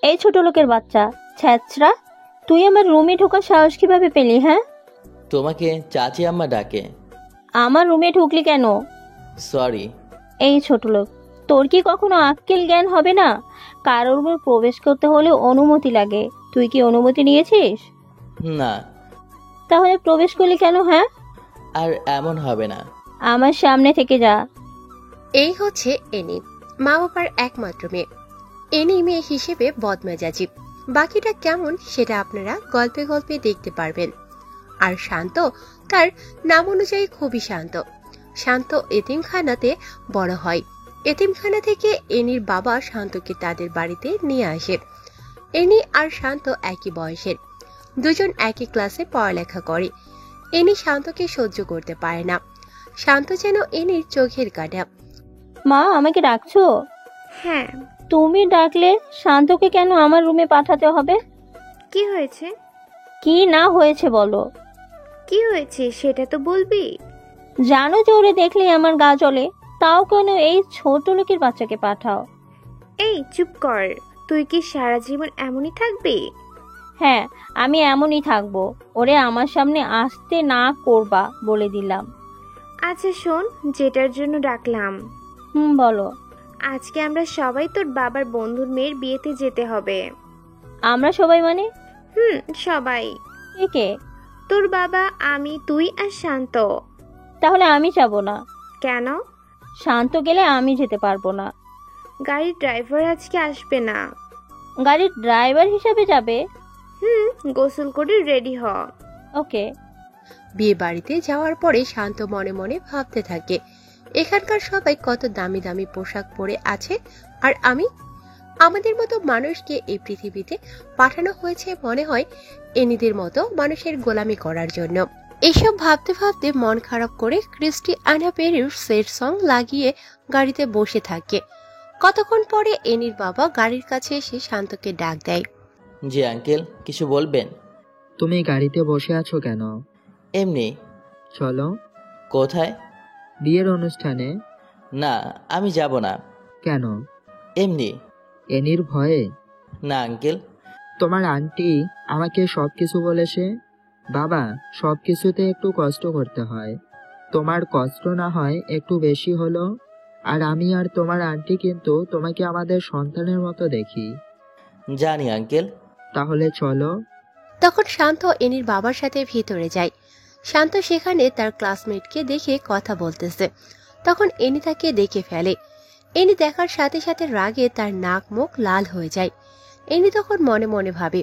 এই ছোট লোকের বাচ্চা ছ্যাচরা, তুই আমার রুমে ঢোকার সাহস কিভাবে পেলি? হ্যাঁ, তোমাকে চাচি আম্মা ডাকে। আমার রুমে ঢুকলি কেন? সরি। এই ছোট লোক, তোর কি কখনো আক্কেল জ্ঞান হবে না? কারোর রুমে প্রবেশ করতে হলে অনুমতি লাগে। তুই কি অনুমতি নিয়েছিস? না। তাহলে প্রবেশ করলি কেন? হ্যাঁ, আর এমন হবে না। আমার সামনে থেকে যা। এই হচ্ছে এনি, মা বাবার একমাত্র মেয়ে। এনি মেয়ে হিসেবে বদমেজাজি, বাকিটা কেমন সেটা আপনারা গল্পে গল্পে দেখতে পারবেন। আর শান্ত, তার নাম অনুযায়ী খুবই শান্ত। শান্ত এতিমখানাতে বড় হয়। এতিমখানা থেকে এনির বাবা শান্তকে তাদের বাড়িতে নিয়ে আসে। এনি আর শান্ত একই বয়সের, দুজন একই ক্লাসে পড়ালেখা করে। এনি শান্তকে সহ্য করতে পারে না। শান্ত যেন এনির চোখের কাঁটা। মা, আমাকে ডাকছো? হ্যাঁ। তুমি ডাকলে শান্তকে কেন আমার রুমে পাঠাতে হবে? কি হয়েছে? কি না হয়েছে বলো। কি হয়েছে সেটা তো বলবি। জানো যে ওরে দেখলেই আমার গা জ্বলে, তাও কেন এই ছোট লোকের বাচ্চাকে পাঠাও? এই চুপ কর, তুই কি সারা জীবন এমনই থাকবি? হ্যাঁ, আমি এমনই থাকবো। ওরে আমার সামনে আসতে না করবা বলে দিলাম। আচ্ছা শোন, যেটার জন্য ডাকলাম। বলো। আজকে আমরা সবাই তোর বাবার বন্ধুর মেয়ের বিয়েতে যেতে হবে। আমরা সবাই মানে? সবাই। কে কে? তোর বাবা, আমি, তুই আর শান্ত। তাহলে আমি যাব না। কেন? শান্ত গেলে আমি যেতে পারবো না। গাড়ির ড্রাইভার আজকে আসবে না। গাড়ির ড্রাইভার হিসেবে যাবে? গোসল করে রেডি হ। ওকে। বিয়ে বাড়িতে যাওয়ার পরে শান্ত মনে মনে ভাবতে থাকে, এখানকার সবাই কত দামি দামি পোশাক পরে আছে, আর আমাদের মতো মানুষকে এই পৃথিবীতে পাঠানো হয়েছে মনে হয় এনিদের মতো মানুষের গোলামি করার জন্য। এসব ভাবতে ভাবতে মন খারাপ করে ক্রিস্টি আনা পেরির সেট সং লাগিয়ে গাড়িতে বসে থাকে। কতক্ষণ পরে এনির বাবা গাড়ির কাছে এসে শান্তকে ডাক দেয়। জি আঙ্কেল, কিছু বলবেন? তুমি গাড়িতে বসে আছো কেন? এমনি। চলো। কোথায়? বিয়ের অনুষ্ঠানে। না, আমি যাব না। কেন? এমনি। এনির ভয়ে? না আঙ্কেল। তোমার আন্টি আমাকে সবকিছু বলেছে। বাবা, সবকিছুতে একটু কষ্ট করতে হয়। তোমার কষ্ট না হয় একটু বেশি হলো। আর আমি আর তোমার আন্টি কিন্তু তোমাকে আমাদের সন্তানের মতো দেখি। জানি আঙ্কেল। তাহলে চলো। তখন শান্ত এনির বাবার সাথে ভিতরে যায়। শান্ত সেখানে তার ক্লাসমেটকে দেখে কথা বলতেছে। তখন এনি তাকে দেখে ফেলে। এনি দেখার সাথে সাথে রাগে তার নাক মুখ লাল হয়ে যায়। এনি তখন মনে মনে ভাবে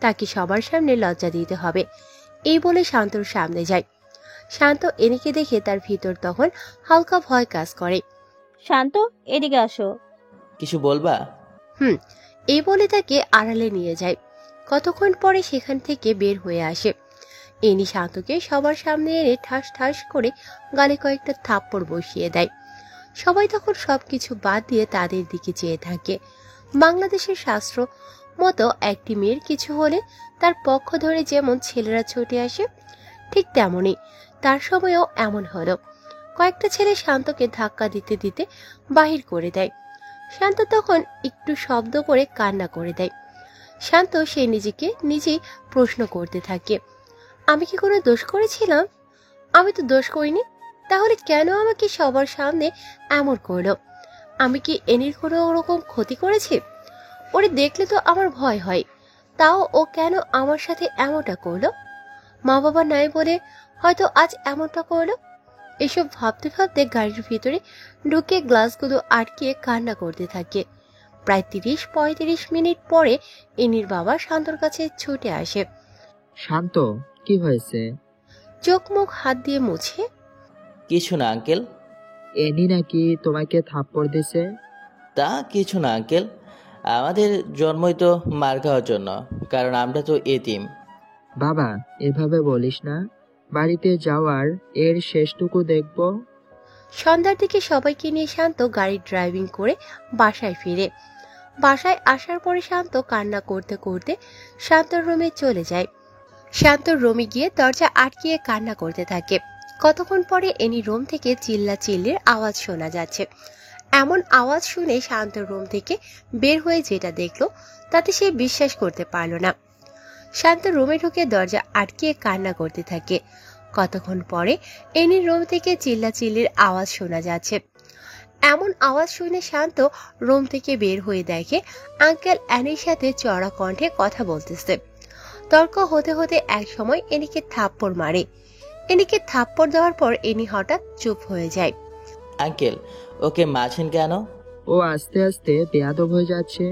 তাকে সবার সামনে লজ্জা দিতে হবে। এই বলে শান্তর সামনে যায়। শান্ত এনিকে দেখে তার ভিতর তখন হালকা ভয় কাজ করে। শান্ত, এদিকে আসো। কিছু বলবা? এই বলে তাকে আড়ালে নিয়ে যায়। কতক্ষণ পরে সেখান থেকে বের হয়ে আসে। এনি শান্তকে সবার সামনে এনে ঠাস ঠাস করে গালে কয়েকটা থাপ্পড় বসিয়ে দেয়। সবাই তখন সবকিছু বাদ দিয়ে তাদের দিকে চেয়ে থাকে। বাংলাদেশের শাস্ত্র মতো একটি মেয়ের কিছু হলে তার পক্ষ ধরে যেমন ছেলেরা ছুটে আসে, ঠিক তেমনই তার সময়ও এমন হলো। কয়েকটা ছেলে শান্তকে ধাক্কা দিতে দিতে বাহির করে দেয়। শান্ত তখন একটু শব্দ করে কান্না করে দেয়। শান্ত সে নিজেকে নিজেই প্রশ্ন করতে থাকে, আমি কি কোনো দোষ করেছিলাম? আমি তো দোষ করিনি, তাহলে কেন আমাকে সবার সামনে এমন করলো? আমি কি এনির কোনো রকম ক্ষতি করেছি? ওরে দেখলে তো আমার ভয় হয়, তাও ও কেন আমার সাথে এমনটা করলো? মা বাবা নাই বলে হয়তো আজ এমনটা করলো। এসব ভাবতে ভাবতে গাড়ির ভিতরে ঢুকে গ্লাসগুলো আটকে কান্না করতে থাকে। প্রায় 30-35 মিনিট পরে এনির বাবা শান্তর কাছে ছুটে আসে। শান্ত, কি হয়েছে? চোখ মুখ হাত দিয়ে মুছে। কিছু না আঙ্কেল। এনি নাকি তোমাকে থাপ্পড় দিছে? তা কিছু না আঙ্কেল, আমাদের জন্মই তো মার খাওয়ার জন্য, কারণ আমরা তো এতিম। বাবা, এভাবে বলিস না। বাড়িতে যাওয়ার এর শেষটুকু দেখব। সন্ধ্যার দিকে সবাইকে নিয়ে শান্ত গাড়ি ড্রাইভিং করে বাসায় ফিরে। বাসায় আসার পরে শান্ত কান্না করতে করতে শান্তর রুমে চলে যায়। শান্তর রুমে গিয়ে দরজা আটকিয়ে কান্না করতে থাকে। কতক্ষণ পরে এনি রুম থেকে চিল্লা চিল্লির আওয়াজ শোনা যাচ্ছে। এমন আওয়াজ শুনে শান্ত রুম থেকে বের হয়ে যেটা দেখলো তাতে সে বিশ্বাস করতে পারল না। শান্ত রুমে ঢুকে দরজা আটকিয়ে কান্না করতে থাকে। কতক্ষণ পরে এনির রুম থেকে চিল্লাচিল্লির আওয়াজ শোনা যাচ্ছে। এমন আওয়াজ শুনে শান্ত রুম থেকে বের হয়ে দেখে আঙ্কেল অ্যানির সাথে চড়া কণ্ঠে কথা বলতেছে। তর্ক হতে হতে একসময় এনিকে থাপ্পড় মারে। এনিকে থাপ্পড় দেওয়ার পর এনি হঠাৎ চুপ হয়ে যায়। আঙ্কেল, ওকে মারছেন কেন? ও আস্তে আস্তে বেয়াদব হয়ে যাচ্ছে।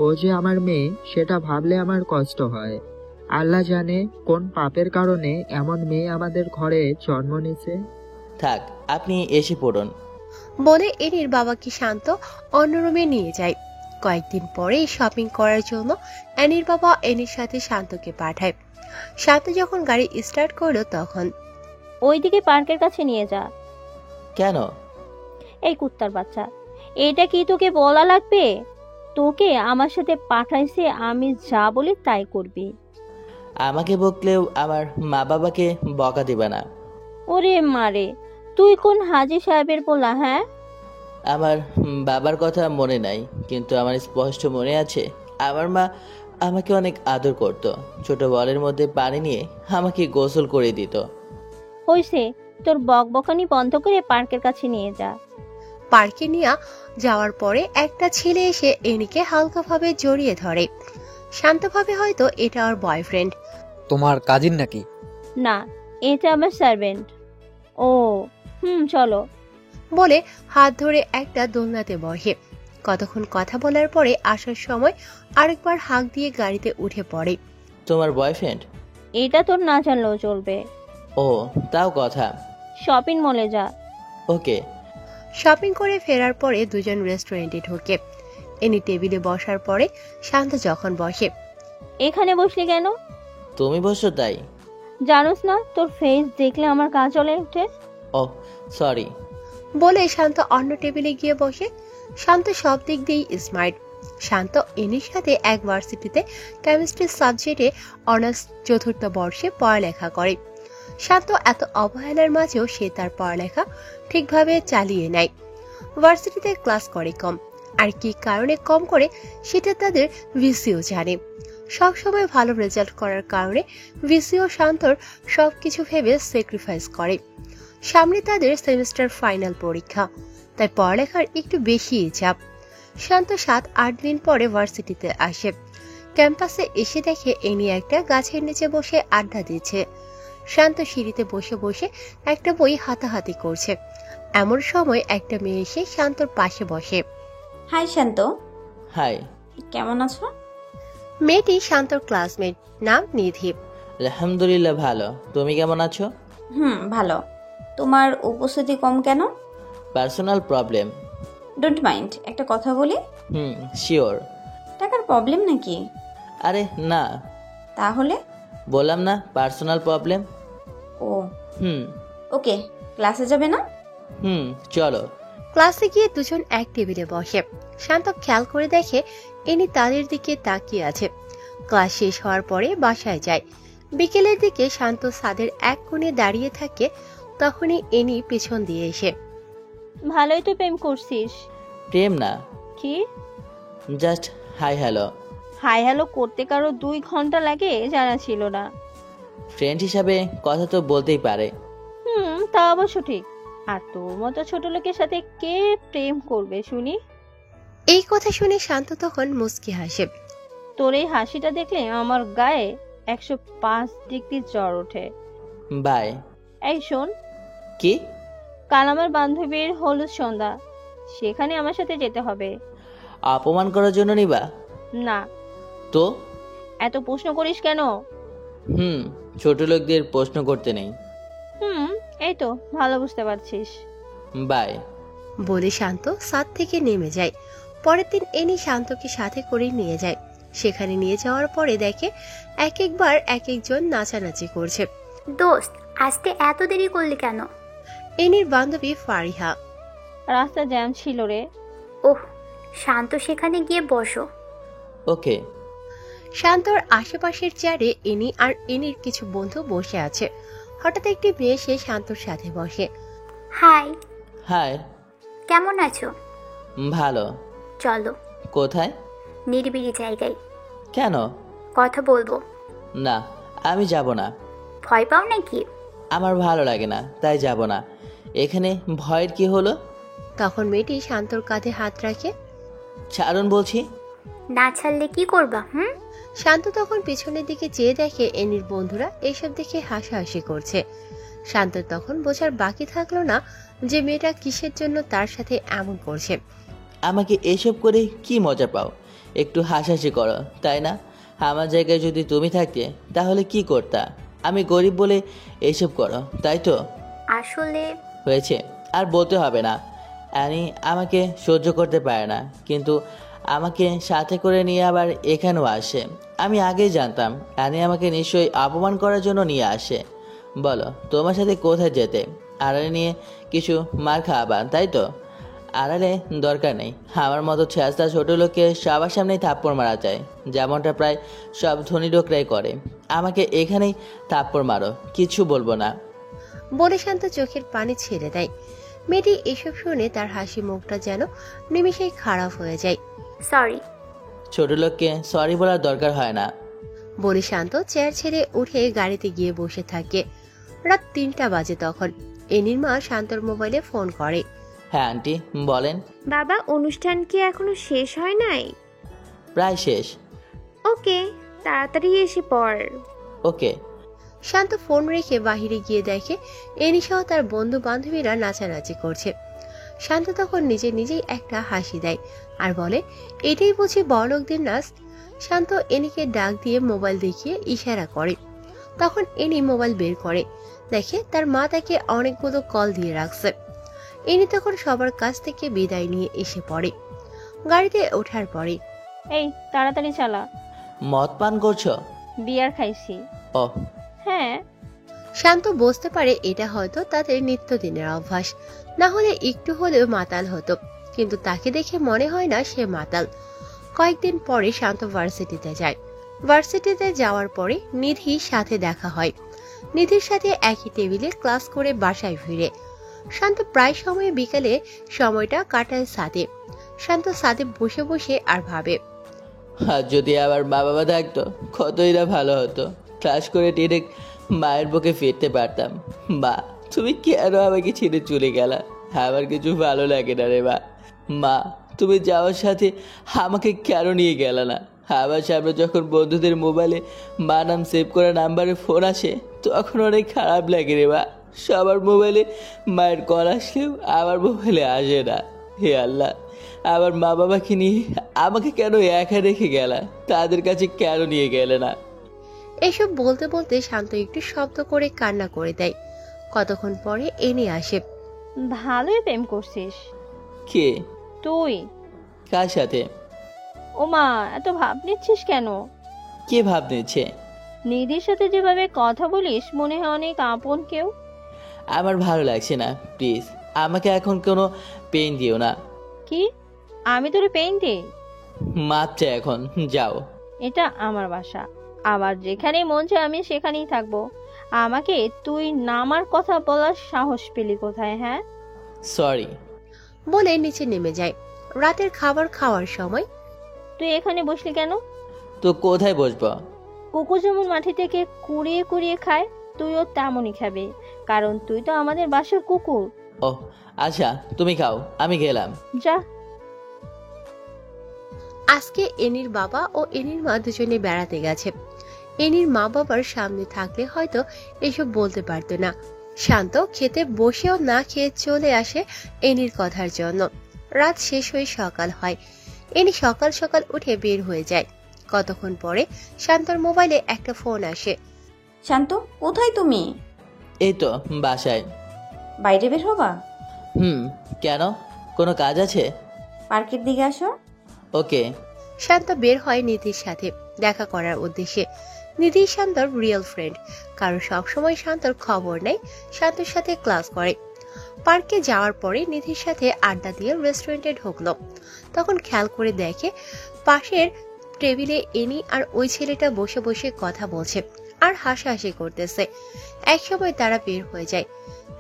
ও যে আমার মেয়ে সেটা ভাবলে আমার কষ্ট হয়। আল্লাহ জানে কোন পাপের কারণে এমন মেয়ে আমাদের ঘরে জন্ম নিছে। থাক, আপনি এসে পড়ুন। বলে এনির বাবাকে শান্ত অন্য রুমে নিয়ে যায়। কয়েকদিন পরে শপিং করার জন্য অ্যানির বাবা এনির সাথে শান্তকে পাঠায়। শান্ত যখন গাড়ি স্টার্ট করলো তখন ওইদিকে পার্কের কাছে নিয়ে যা। কেন? এই কুত্তার বাচ্চা, এটা কি তোকে বলা লাগবে? তোকে আমার সাথে পাঠাইছে, আমি যা বলি তাই করবি। আমাকে বকলেও আমার মা বাবাকে বকা দিবে না। ওরে মারে, তুই কোন হাজি সাহেবের বলা? হ্যাঁ, আমার বাবার কথা মনে নাই, কিন্তু আমার স্পষ্ট মনে আছে আমার মা আমাকে অনেক আদর করত। ছোট বলের মধ্যে পানি নিয়ে আমাকে গোসল করে দিত। হইছে, তোর বকবকানি বন্ধ করে পার্কের কাছে নিয়ে যা। পার্কে নিয়ে যাওয়ার পরে একটা ছেলে এসে এনিকে হালকাভাবে জড়িয়ে ধরে। শান্তভাবে হয়তো এটা ওর বয়ফ্রেন্ড। তোমার কাজিন নাকি? না, এটা আমার সার্ভেন্ট। ও চলো। বলে হাত ধরে একটা দোলনাতে বসে। কতক্ষণ কথা বলার পরে আসার সময় আরেকবার হাঁক দিয়ে গাড়িতে উঠে পড়ে। তোমার বয়ফ্রেন্ড? এটা তোর না জানলেও চলবে। ও, তাও কথা। শপিং মলে যা। ওকে। শপিং করে ফেরার পরে দুজন রেস্টুরেন্টে ঢোকে। এনি টেবিলে বসার পরে শান্ত যখন বসে। এখানে বসলি কেন? তুমি বসো তাই? জানোস না তোর ফেস দেখলে আমার গা জ্বলে ওঠে। ও সরি। বলে শান্ত অন্য টেবিলে গিয়ে বসে। শান্ত সব দিক দিয়েই স্মার্ট। শান্ত এনির সাথে এক ভার্সিটিতে কেমিস্ট্রি সাবজেক্টে অনার্স চতুর্থ বর্ষে পড়ালেখা করে। শান্ত এত অবহেলার মাঝেও সে তার পড়ালেখা ঠিকভাবে চালিয়ে নেয়। ভার্সিটিতে ক্লাস করে কম, আর কি কারণে কম করে সেটা তাদের ভিসিও জানে। সবসময় ভালো রেজাল্ট করার কারণে ভিসিও শান্তর সবকিছু ভেবে স্যাক্রিফাইস করে। সামনে তাদের সেমিস্টার ফাইনাল পরীক্ষা, তাই পড়ালেখার একটু বেশি চাপ। শান্ত 7-8 দিন পরে ভার্সিটিতে আসে। ক্যাম্পাসে এসে দেখে এনি একটা গাছের নিচে বসে আড্ডা দিচ্ছে। শান্ত সিঁড়িতে বসে বসে একটা বই হাতাহাতি করছে। এমন সময় একটা মেয়ে এসে শান্তর পাশে বসে। হাই শান্ত, হাই। কেমন আছো? মেয়েটি শান্তর ক্লাসমেট, নাম নিধি। আলহামদুলিল্লাহ ভালো। তুমি কেমন আছো? ভালো। তোমার উপস্থিতি কম কেন? Personal problem. ডোন্ট মাইন্ড, একটা কথা বলি? শিওর। টাকার প্রবলেম নাকি? আরে না। তাহলে? বললাম না, পার্সোনাল প্রবলেম। ও হুম ওকে, ক্লাসে যাবে না? চলো। ক্লাসে গিয়ে দুজন এক টেবিলে বসে। শান্ত খেয়াল করে দেখে এনি তাদের দিকে তাকিয়ে আছে। ক্লাস শেষ হওয়ার পরে বাসায় যায়। বিকেলের দিকে শান্ত ছাদের এক কোণে দাঁড়িয়ে থাকে। তখনই এনি পেছন দিয়ে এসে। ভালোই তো প্রেম করছিস। প্রেম না, কি? Just hi hello. Hi hello করতে কারো 2 ঘন্টা লাগে জানা ছিল না। ফ্রেন্ড হিসাবে কথা তো বলতেই পারে। তা অবশ্য ঠিক। আর তোর মতো ছোট লোকের সাথে কে প্রেম করবে শুনি? এই কথা শুনে শান্ত তখন মুচকি হাসে। তোর এই হাসিটা দেখলে আমার গায়ে 105 ডিগ্রি জ্বর ওঠে। বাই। এই শোন, কি? কাল আমার বান্ধবীর হলুদ সন্ধ্যা, সেখানে আমার সাথে যেতে হবে। অপমান করার জন্য নিবা? না। তো এত প্রশ্ন করিস কেন? ছোট লোকদের প্রশ্ন করতে নেই। এই তো ভালো বুঝতে পারছিস। বাই। বলে শান্ত ছাদ থেকে নেমে যায়। পরের দিন এনি শান্তকে সাথে করে নিয়ে যায়। সেখানে নিয়ে যাওয়ার পরে দেখে এক একবার এক একজন নাচানাচি করছে। দোস্ত, আসতে এত দেরি করলি কেন? এনির বান্ধবী ফারিহা। রাস্তা জ্যাম ছিল রে। ওহ, শান্ত সেখানে গিয়ে বসো। ওকে। শান্তর আশেপাশের চেয়ারে এনি আর এনির কিছু বন্ধু বসে আছে। হঠাৎ একটি মেয়ে সে শান্তর সাথে বসে। হাই। হাই। কেমন আছো? ভালো। চলো কোথায়? নিরিবিলি জায়গায়। কেন? কথা বলবো। না, আমি যাব না। ভয় পাও নাকি? আমার ভালো লাগে না, তাই যাব না। এখানে ভয়ের কি হলো? তখন মেয়েটি শান্তর কাঁধে হাত রাখে। ছাড়ুন বলছি। না ছাড়লে কি করবা? শান্ত তখন পিছনের দিকে চেয়ে দেখে এনির বন্ধুরা এসব দেখে হাসাহাসি করছে। শান্তর তখন বোঝার বাকি থাকলো না যে মেয়েটা কিসের জন্য তার সাথে এমন করছে। আমাকে এসব করে কি মজা পাও? একটু হাসাহাসি করো, তাই না? আমার জায়গায় যদি তুমি থাকতে তাহলে কি করতা? আমি গরিব বলে এসব করো, তাই তো? আসলে হয়েছে, আর বলতে হবে না। অ্যানি আমাকে সহ্য করতে পারে না, কিন্তু আমাকে সাথে করে নিয়ে আবার এখানেও আসে। আমি আগেই জানতাম অ্যানি আমাকে নিশ্চয়ই অপমান করার জন্য নিয়ে আসে। বলো, তোমার সাথে কোথায় যেতে? আড়ালে নিয়ে কিছু মার খাওয়াবা, তাই তো? আড়ালে দরকার নেই। আমার মতো ছেঁচড়া ছোটো লোককে সবার সামনেই থাপ্পড় মারা যায়, যেমনটা প্রায় সব ধনী লোকরাই করে। আমাকে এখানেই থাপ্পড় মারো, কিছু বলবো না। বলে শান্ত চোখের পানি ছেড়ে দেয়। মেয়েটি এসব শুনে তার হাসি মুখটা যেন নিমেষেই খারাপ হয়ে যায়। সরি। ছোট লোককে সরি বলার দরকার হয় না। বলে শান্ত চেয়ার ছেড়ে উঠে গাড়িতে গিয়ে বসে থাকে। রাত ৩টা বাজে তখন। এনির মা শান্তর মোবাইলে ফোন করে। হ্যাঁ আন্টি, বলেন। বাবা, অনুষ্ঠান কি এখনো শেষ হয় নাই? প্রায় শেষ। ওকে, তাড়াতাড়ি এসে পড়। ওকে। শান্ত ফোন রেখে বাহিরে গিয়ে দেখে এনি সহ তার বন্ধু বান্ধবীরা নাচানাচি করছে। শান্ত তখন নিজে নিজেই একটা হাসি দেয় আর বলে, এটাই বুঝি বড়লোকদের নাচ। শান্ত এনিকে ডাক দিয়ে মোবাইল দেখিয়ে ইশারা করে। তখন এনি মোবাইল বের করে, দেখে তার মা তাকে অনেকগুলো কল দিয়ে রাখছে। এনি তখন সবার কাছ থেকে বিদায় নিয়ে এসে পড়ে। গাড়িতে ওঠার পরে, এই তাড়াতাড়ি চালা। মদ পান করছো? বিয়ার খাইছি। ও হ্যাঁ। শান্ত বুঝতে পারে এটা হয়তো তাদের নিত্যদিনের অভ্যাস, না হলে একটু হলেও মাতাল হতো, কিন্তু তাকে দেখে মনে হয় না সে মাতাল। কয়েকদিন পরে শান্ত ভার্সিটিতে যায়। ভার্সিটিতে যাওয়ার পরে নিধির সাথে দেখা হয়। নিধির সাথে একই টেবিলে ক্লাস করে বাসায় ফিরে। শান্ত প্রায় সময় বিকেলে সময়টা কাটায় ছাদে। শান্ত ছাদে বসে বসে আর ভাবে, আর যদি আবার মা বাবা থাকতো কতই না ভালো হতো। ক্লাস করে ডিরেক্ট মায়ের বুকে ফিরতে পারতাম। মা, তুমি কেন আমাকে ছেড়ে চলে গেলা? আমার কিছু ভালো লাগে না রে মা। মা, তুমি যাওয়ার সাথে আমাকে কেন নিয়ে গেলা না? আমার সামনে যখন বন্ধুদের মোবাইলে মা নাম সেভ করা নাম্বারে ফোন আসে তখন অনেক খারাপ লাগে রে মা। সবার মোবাইলে মায়ের কল আসলেও আমার মোবাইলে আসে না। হে আল্লাহ, আমার মা বাবাকে নিয়ে আমাকে কেন একা রেখে গেলা? তাদের কাছে কেন নিয়ে গেলে না? এসব বলতে বলতে শান্ত একটু শব্দ করে কান্না করে দেয়। কতক্ষণ পরে এনে আসে। ভালোই প্রেম করছিস। কে? তুই? কার সাথে? ওমা, এত ভাব নিচ্ছিস কেন? কে ভাব নিচ্ছে? নিধির সাথে যেভাবে কথা বলিস মনে হয় অনেক আপন কেউ। আমার ভালো লাগছে না, প্লিজ আমাকে এখন কোনো পেন দিও না। কি? আমি তোরে পেইন দিই? মাপছে এখন, যাও। এটা আমার বাসা, আবার যেখানেই মন চায় আমি সেখানেই থাকবো। আমাকে তুই নামার কথা বলার সাহস পেলি কোথায়? হ্যাঁ, সরি। বলে নিচে নেমে যায়। রাতের খাবার খাওয়ার সময়, তুই এখানে বসলি কেন? তো কোথায় বসবো? কুকুর যেমন মাটি থেকে কুড়িয়ে কুড়িয়ে খায়, তুইও তেমনই খাবি, কারণ তুই তো আমাদের বাসার কুকুর। ও আচ্ছা, তুমি খাও, আমি গেলাম। যা। আজকে এনির বাবা ও এনির মা দুজনে বেড়াতে গেছে। এনির মা বাবার সামনে থাকলে হয়তো এসব বলতে পারতো না। শান্ত খেতে বসেও না খেয়ে চলে আসে এনির কথার জন্য। রাত শেষ হয়ে সকাল হয়। এনি সকাল সকাল উঠে বের হয়ে যায়। কতক্ষণ পরে শান্তর মোবাইলে একটা ফোন আসে। শান্ত, কোথায় তুমি? এই তো বাসায়। বাইরে বের হবা? কেন, কোনো কাজ আছে? পার্কের দিকে আসো। ওকে। শান্ত বের হয় নিধির সাথে দেখা করার উদ্দেশ্যে। নিধি শান্তর রিয়েল ফ্রেন্ড, কারণ সবসময় শান্তর খবর নেয়, শান্তর সাথে ক্লাস করে। পার্কে যাওয়ার পরে নিধির সাথে আড্ডা দিয়ে রেস্টুরেন্টে ঢুকলো। তখন খেয়াল করে দেখে পাশের টেবিলে এনি আর ওই ছেলেটা বসে বসে কথা বলছে। আর হাসাহাসি করতেছে। একসময় তারা বের হয়ে যায়।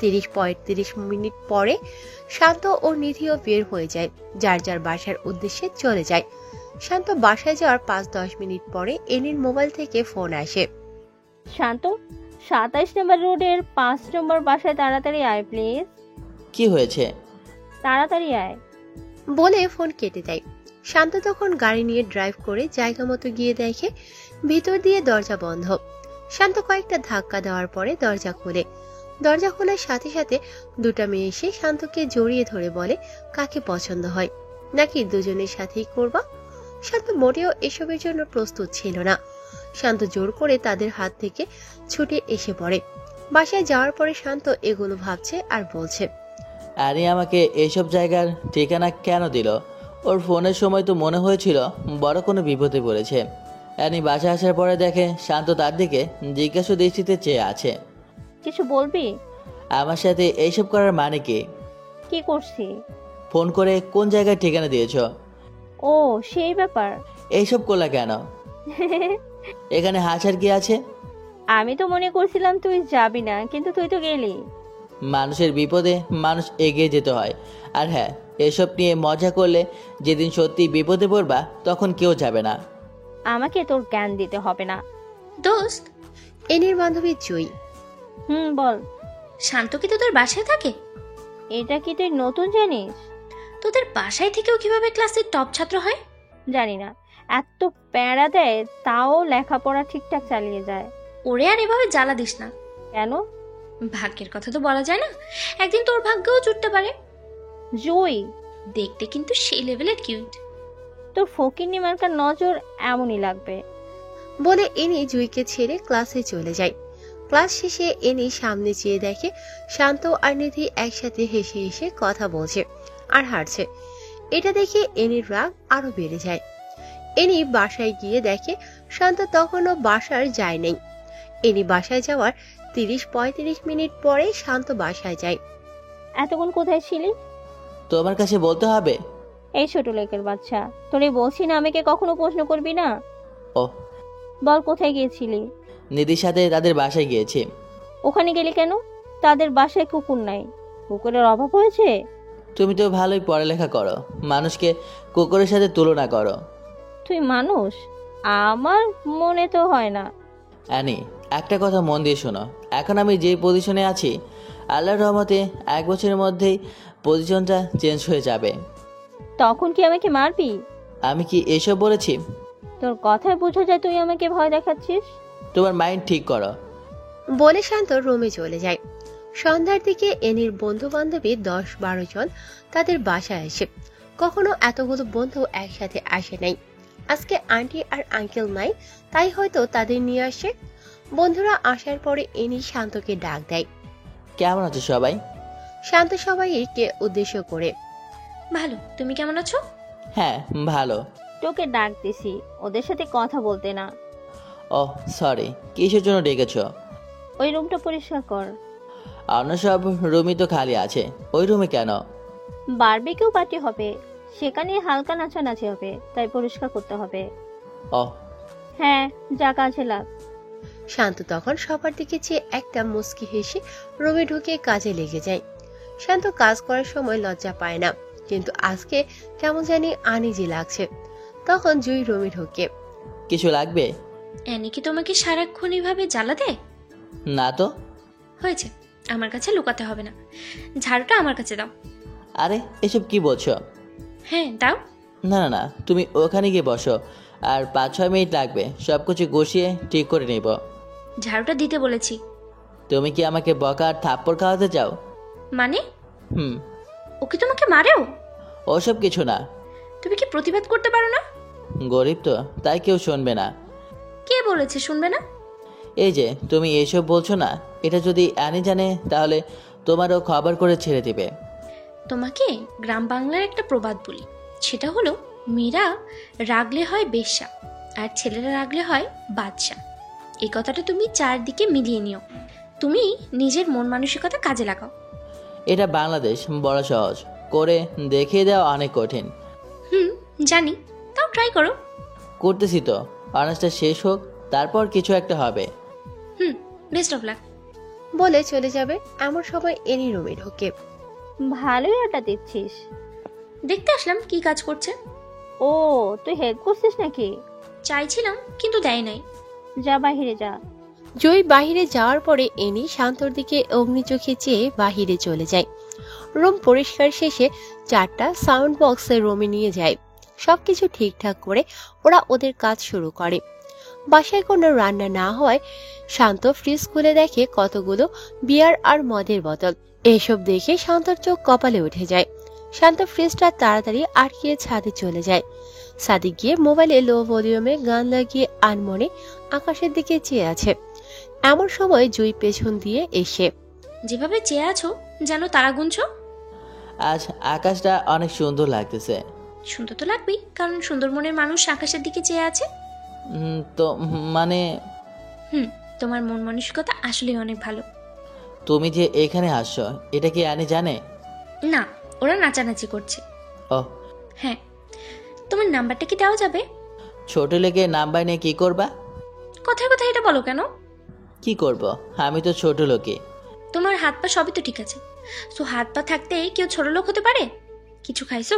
30-35 মিনিট পরে শান্ত ও নিধিও বের হয়ে যায়, যার যার বাসার উদ্দেশ্যে চলে যায়। শান্ত বাসায় যাওয়ার 5-10 মিনিট পরে এনির মোবাইল থেকে ফোন আসে। শান্ত, 27 নম্বর রোডের 5 নম্বর বাসায় তাড়াতাড়ি আয় প্লিজ। কি হয়েছে? তাড়াতাড়ি আয়। বলে ফোন কেটে দেয়। শান্ত তখন গাড়ি নিয়ে ড্রাইভ করে জায়গা মতো গিয়ে দেখে ভিতর দিয়ে দরজা বন্ধ। শান্ত কয়েকটা ধাক্কা দেওয়ার পরে দরজা খোলে। দরজা খোলার সাথে সাথে দুটা মেয়ে এসে শান্তকে জড়িয়ে ধরে বলে কাকে পছন্দ হয়, নাকি দুজনের সাথেই করবা। শান্ত মোটেও এসবের জন্য প্রস্তুত ছিল না। শান্ত জোর করে তাদের হাত থেকে ছুটে এসে পড়ে। বাসায় যাওয়ার পরে শান্ত এগুলো ভাবছে আর বলছে, আরে আমাকে এইসব জায়গার ঠিকানা কেন দিল? ওর ফোনের সময় তো মনে হয়েছিল বড় কোনো বিপদে পড়েছে। অ্যানি বাসা আসার পরে দেখে শান্ত তার দিকে জিজ্ঞাসা দৃষ্টিতে চেয়ে আছে। কিছু বলবি? আমার সাথে এইসব করার মানে কি? কি করছি? ফোন করে কোন জায়গায় ঠিকানা দিয়েছ? ও সেই ব্যাপার। এইসব করলা কেন? এখানে হাসার কি আছে? আমি তো মনে করছিলাম তুই যাবি না, কিন্তু তুই তো গেলি। মানুষের বিপদে মানুষ এগিয়ে যেতে হয়। আর হ্যাঁ, এসব নিয়ে মজা করলে যেদিন সত্যি বিপদে পড়বা তখন কেউ যাবে না। আমাকে তোর জ্ঞান দিতে হবে না। দোস্ত, এনির বান্ধবী জয়ী। বল। শান্ত কি তোদের বাসায় থাকে? এটা কি তুই নতুন জানিস? তোদের বাসায় থেকেও কিভাবে ক্লাসের টপ ছাত্র হয়? জানি না, এত প্যারা দেয় তাও লেখাপড়া ঠিকঠাক চালিয়ে যায়। ওরে আর এভাবে জ্বালা দিস না। কেন? ভাগ্যের কথা তো বলা যায় না, একদিন তোর ভাগ্যও জুটতে পারে। জয়ী, দেখতে কিন্তু সেই লেভেলের কিউট। তোর ফকিন্নি মার্কার নজর এমনই লাগবে। বলে এনি জুইকে ছেড়ে ক্লাসে চলে যায়। ক্লাস শেষে এনি সামনে চেয়ে দেখে শান্ত আর নিধি একসাথে হেসে হেসে কথা বলছে আর হাঁটছে। এটা দেখে এনির রাগ আরো বেড়ে যায়। এনি বাসায় গিয়ে দেখে শান্ত তখনও বাসার যায় নেই। এনি বাসায় যাওয়ার 30-35 মিনিট পরে শান্ত বাসায় যায়। এতক্ষণ কোথায় ছিলি? তোমার কাছে বলতে হবে? এই ছোট লোকের বাচ্চা, তোরে বলছি না আমাকে কখনো প্রশ্ন করবি না। ও, বল কোথায় গিয়েছিলি? নিধির সাথে তাদের বাসায় গিয়েছি। ওখানে গেলি কেন? তাদের বাসায় কুকুর নাই, কুকুরের অভাব হয়েছে? তুমি তো ভালোই পড়ালেখা করো, মানুষকে কুকুরের সাথে তুলনা করো। তুই মানুষ? আমার মনে তো হয় না। অ্যানি, একটা কথা মন দিয়ে শোনো। এখন আমি যে পজিশনে আছি, আল্লাহর রহমতে 1 বছরের মধ্যেই পজিশনটা চেঞ্জ হয়ে যাবে। তখন কি আমাকে মারবি? আমি কি এসব বলেছি? তোর কথায় বোঝা যায় তুই আমাকে ভয় দেখাচ্ছিস। তোমার মাইন্ড ঠিক করো। বলে শান্ত রুমে চলে যায়। সন্ধ্যার দিকে এনির বন্ধু বান্ধবী 10-12 জন তাদের বাসায় আসে। কখনো এতগুলো বন্ধু একসাথে আসে নাই। আজকে আন্টি আর আঙ্কেল নাই, তাই হয়তো তাদের নিয়ে আসে। বন্ধুরা আসার পরে এনি শান্তকে ডাক দেয়। কেমন আছো সবাই? শান্ত সবাইকে উদ্দেশ্য করে, ভালো, তুমি কেমন আছো? হ্যাঁ ভালো। তোকে ডাক দিছি, ওদের সাথে কথা বলতে না। ও সরি, কিসের জন্য ডেকেছো? ওই রুমটা পরিষ্কার কর। অন্য সব রুমই তো খালি আছে, ওই রুমে কেন? বারবিকিউ পার্টি হবে, সেখানে হালকা নাচানাচি হবে, তাই পরিষ্কার করতে হবে। ও হ্যাঁ, যা কাজে লাগ। শান্ত তখন সবার দিকে চেয়ে একটা মুচকি হেসে রুমে ঢুকে কাজে লেগে যায়। শান্ত কাজ করার সময় লজ্জা পায় না, কিন্তু আজকে কেমন জানি আনইজি লাগছে। তখন জুই রুমে ঢোকে। কিছু লাগবে? অ্যানি কি তোমাকে সারাক্ষণ এভাবে জ্বালা দেয়? না তো। হয়েছে, আমার কাছে লুকাতে হবে না। ঝাড়ুটা আমার কাছে দাও। আরে এসব কি বলছো? হ্যাঁ দাও। না না না, তুমি ওখানে গিয়ে বসো, আর 5-6 মিনিট লাগবে সব কিছু গুছিয়ে ঠিক করে নেব। ঝাড়ুটা দিতে বলেছি। তুমি কি আমাকে বকা আর থাপ্পড় খাওয়াতে চাও? মানে? হুম। ওকে তোমাকে মারেও? ওসব কিছু না। তুমি কি প্রতিবাদ করতে পারো না? গরিব তো, তাই কেউ শুনবে না। কে বলেছে শুনবে না? এই যে তুমি এইসব বলছো না, এটা যদি অ্যানি জানে তাহলে তোমারও খবর করে ছেড়ে দিবে। তোমাকে গ্রাম বাংলার একটা প্রবাদ বলি, সেটা হলো মেয়েরা রাগলে হয় বেশ্যা আর ছেলেরা রাগলে হয় বাদশা। এই কথাটা তুমি চারদিকে মিলিয়ে নিও। তুমি নিজের মন মানসিকতা কাজে লাগাও। এটা বাংলাদেশ, বড় সহজ, করে দেখিয়ে দেওয়া অনেক কঠিন। জানি, তাও ট্রাই করো। করতেছি তো, অনার্সটা শেষ হোক, তারপর কিছু একটা হবে। Best of luck. বলে চলে যাবে। এমন সময় এনি রুমে ঢোকে। ভালোই আড্ডা দিচ্ছিস। দেখতে আসলাম কি কাজ করছে। ও, তুই হেল্প করছিস নাকি? চাইছিলাম কিন্তু দেয় নাই। যা বাহিরে যা। জুই বাহিরে যাওয়ার পরে এনি শান্তর দিকে অগ্নি চোখে চেয়ে বাহিরে চলে যায়। রুম পরিষ্কার শেষে 4টা সাউন্ড বক্সে রুমে নিয়ে যায়। সবকিছু ঠিকঠাক করে ওরা ওদের কাজ শুরু করে। বাসায় কোনো রান্না না হওয়ায় শান্ত ফ্রিজ খুলে দেখে কতগুলো বিয়ার আর মদের বোতল। এসব দেখে শান্তর চোখ কপালে উঠে যায়। শান্ত ফ্রিজটা তাড়াতাড়ি আটকিয়ে ছাদে চলে যায়। ছাদে গিয়ে মোবাইলে লো ভলিউমে গান লাগিয়ে আনমনে আকাশের দিকে চেয়ে আছে। এমন সময় জুই পেছন দিয়ে এসে, যেভাবে চেয়ে আছো যেন তারা গুনছো। আজ আকাশটা অনেক সুন্দর লাগতেছে। সুন্দর তো লাগবেই, কারণ সুন্দর মনের মানুষ আকাশের দিকে চেয়ে আছে। তো মানে তোমার মন মানসিকতা আসলে অনেক ভালো। তুমি যে এখানে আসছো এটা কি আনি জানে? না, ওরা নাচানাচি করছে। ও হ্যাঁ, তোমার নাম্বারটা কি দেওয়া যাবে? ছোট লেগে নাম্বার নিয়ে কি করবা? কথায় কথায় এটা বলো কেন? কি করব, আমি তো ছোট লোকে। তোমার হাত পা সবই তো ঠিক আছে, তো হাত পা থাকতে কেউ ছোট লোক হতে পারে? কিছু খাইছো?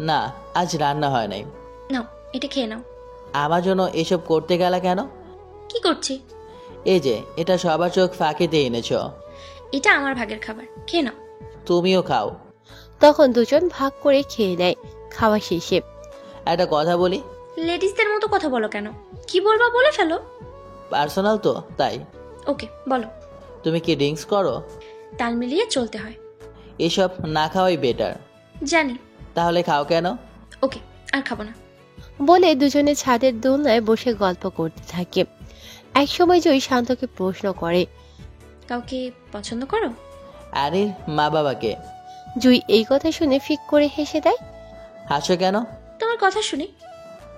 না, আজ রান্না হয় নাই। নাও, এটা খেয়ে নাও। আমার জন্য এসব করতে গেলা কেন? কি করছি? এই যে এটা সবার চোখ ফাঁকি দিয়ে এনেছো। এটা আমার ভাগের খাবার, খেয়ে নাও। তুমিও খাও। তখন দুজন ভাগ করে খেয়ে নেয়। খাওয়া শেষে, একটা কথা বলি। লেডিসদের মতো কথা বলো কেন? কি বলবা বলে ফেলো। পার্সোনাল তো, তাই। ওকে, বলো। তুমি কি ড্রিঙ্কস করো? তাল মিলিয়ে চলতে হয়। এসব না খাওয়াই বেটার। জানি। তাহলে খাও কেন? ওকে, আর খাবো না। বলে দুজনে ছাদের দোলনায় বসে গল্প করতে থাকে। একসময় জয়ী শান্তকে প্রশ্ন করে, কাউকে পছন্দ করো? আরির মা বাবাকে। জুই এই কথা শুনে ফিক করে হেসে দেয়। হাসো কেন? তোমার কথা শুনে।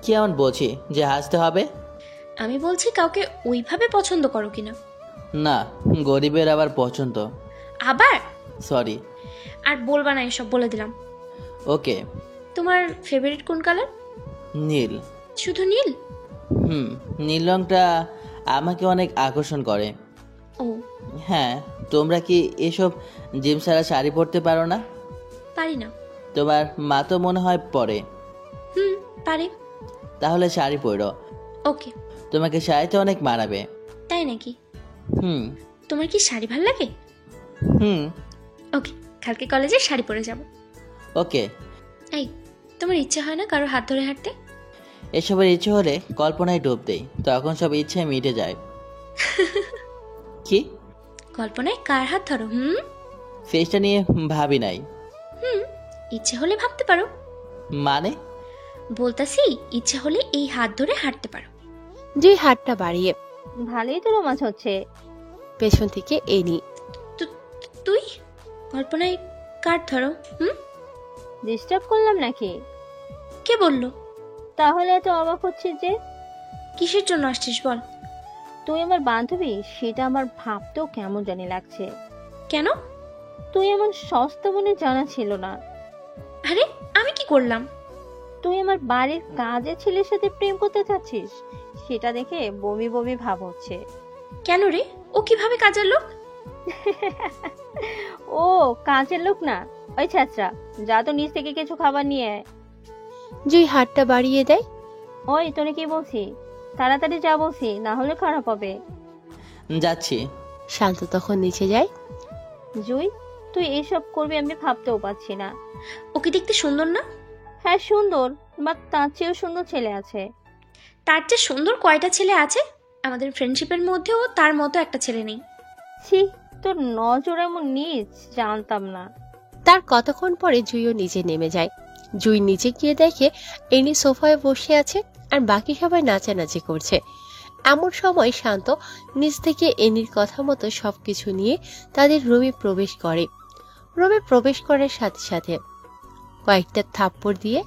কি এমন বলছি যে হাসতে হবে? আমি বলছি কাউকে ওইভাবে পছন্দ করো কিনা। না, গরিবের আবার পছন্দ। আবার? সরি। আর বলবা না এসব, বলে দিলাম। ওকে। তোমার ফেভারিট কোন কালার? নীল। শুধু নীল? নীল রংটা আমাকে অনেক আকর্ষণ করে। ও হ্যাঁ, তোমরা কি এসব জিম ছাড়া শাড়ি পরতে পারো না? পারি না। তোমার মা তো মনে হয় পরে। পারে। তাহলে শাড়ি পরো। ওকে। তোমাকে শাড়িতে অনেক মানাবে। তাই নাকি? হুম। তোমার কি শাড়ি ভাল লাগে? হুম। ওকে, কালকে কলেজে শাড়ি পরে যাব। ওকে। এই, তোমার ইচ্ছে হয় না কারো হাত ধরে হাঁটতে? এসবের ইচ্ছে হলে কল্পনায় ডুব দেই, তখন সব ইচ্ছে মিটে যায়। কি? কল্পনায় কার হাত ধরো? ফেসটা নিয়ে ভাবি নাই। ইচ্ছে হলে ভাবতে পারো। মানে? বলতাছি ইচ্ছে হলে এই হাত ধরে হাঁটতে পারো। জুই হাতটা বাড়িয়ে, ভালোই তো রোমাঞ্চ হচ্ছে। পেছন থেকে এনি, তুই কল্পনায় কার ধরো? ডিস্টার্ব করলাম নাকি? কে বললো? তাহলে এত অবাক হচ্ছিস যে? কিসের জন্য আসছিস বল। তুই আমার বান্ধবী সেটা আমার ভাবতেও কেমন জানি লাগছে। কেন? তুই এমন সস্তা বলে জানা ছিল না। আরে আমি কি করলাম? তুই আমার বাড়ির কাজের ছেলের সাথে প্রেম করতে চাচ্ছিস, সেটা দেখে বমি বমি ভাব হচ্ছে। কেন রে? ও কিভাবে কাজের লোক? ও কাজের লোক না, ওই ছাত্রা। যা তো নিচ থেকে কিছু খাবার নিয়ে আয়। জুই হাতটা বাড়িয়ে দেয়। ওই তোরে কি বলছি, তাড়াতাড়ি যা বলছি, না হলে খারাপ হবে। যাচ্ছি। শান্ত তখন নিচে যায়। জুই, তুই এসব করবি আমি ভাবতেও পারছি না। ওকে দেখতে সুন্দর না? হ্যাঁ সুন্দর, বাট তার চেয়েও সুন্দর ছেলে আছে। তার চেয়ে সুন্দর কয়টা ছেলে আছে? আমাদের ফ্রেন্ডশিপের মধ্যেও তার মতো একটা ছেলে নেই। ছি, তোর নজর এমন নিচ, জানতাম না। তার কতক্ষণ পরে জুইও নিচে নেমে যায়। জুই নিচে গিয়ে দেখে এনি সোফায় বসে আছে আর বাকি সবাই নাচানাচি করছে। এমন সময় শান্ত নিচ থেকে এনির কথা মতো সবকিছু নিয়ে তাদের রুমে প্রবেশ করে। রুমে প্রবেশ করার সাথে সাথে কয়েকটা থাপ্পড় দিয়ে,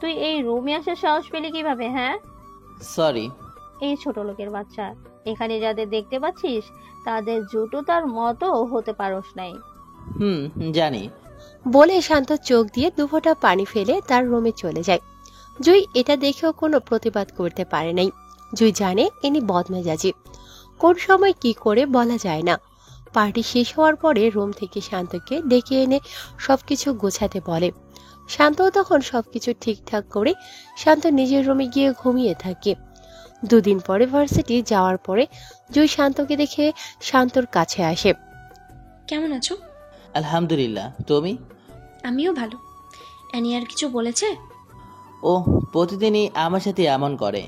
তুই এই রুমে আসার সাহস পেলি কিভাবে? হ্যাঁ, সরি। এই ছোট লোকের বাচ্চা, এখানে যাদের দেখতে পাচ্ছিস তাদের জুটো তার মতো হতে পারস নাই। জানি। বলে শান্ত চোখ দিয়ে দুফোঁটা পানি ফেলে তার রুমে চলে যায়। জুই এটা দেখেও কোনো প্রতিবাদ করতে পারে নাই। জুই জানে ইনি বদমেজাজি। কোন সময় কি করে বলা যায় না। পার্টি শেষ হওয়ার পরে রুম থেকে শান্তকে ডেকে এনে সবকিছু গোছাতে বলে। শান্ত তখন সবকিছু ঠিকঠাক করে শান্ত নিজের রুমে গিয়ে ঘুমিয়ে থাকে। দুদিন পরে ভার্সিটি যাওয়ার পরে জুই শান্তকে দেখে শান্তর কাছে আসে। কেমন আছো? আলহামদুলিল্লাহ, তুমি? আমিও ভালো। অ্যানি আর কিছু বলেছে? ও প্রতিদিনই আমার সাথে এমন করে।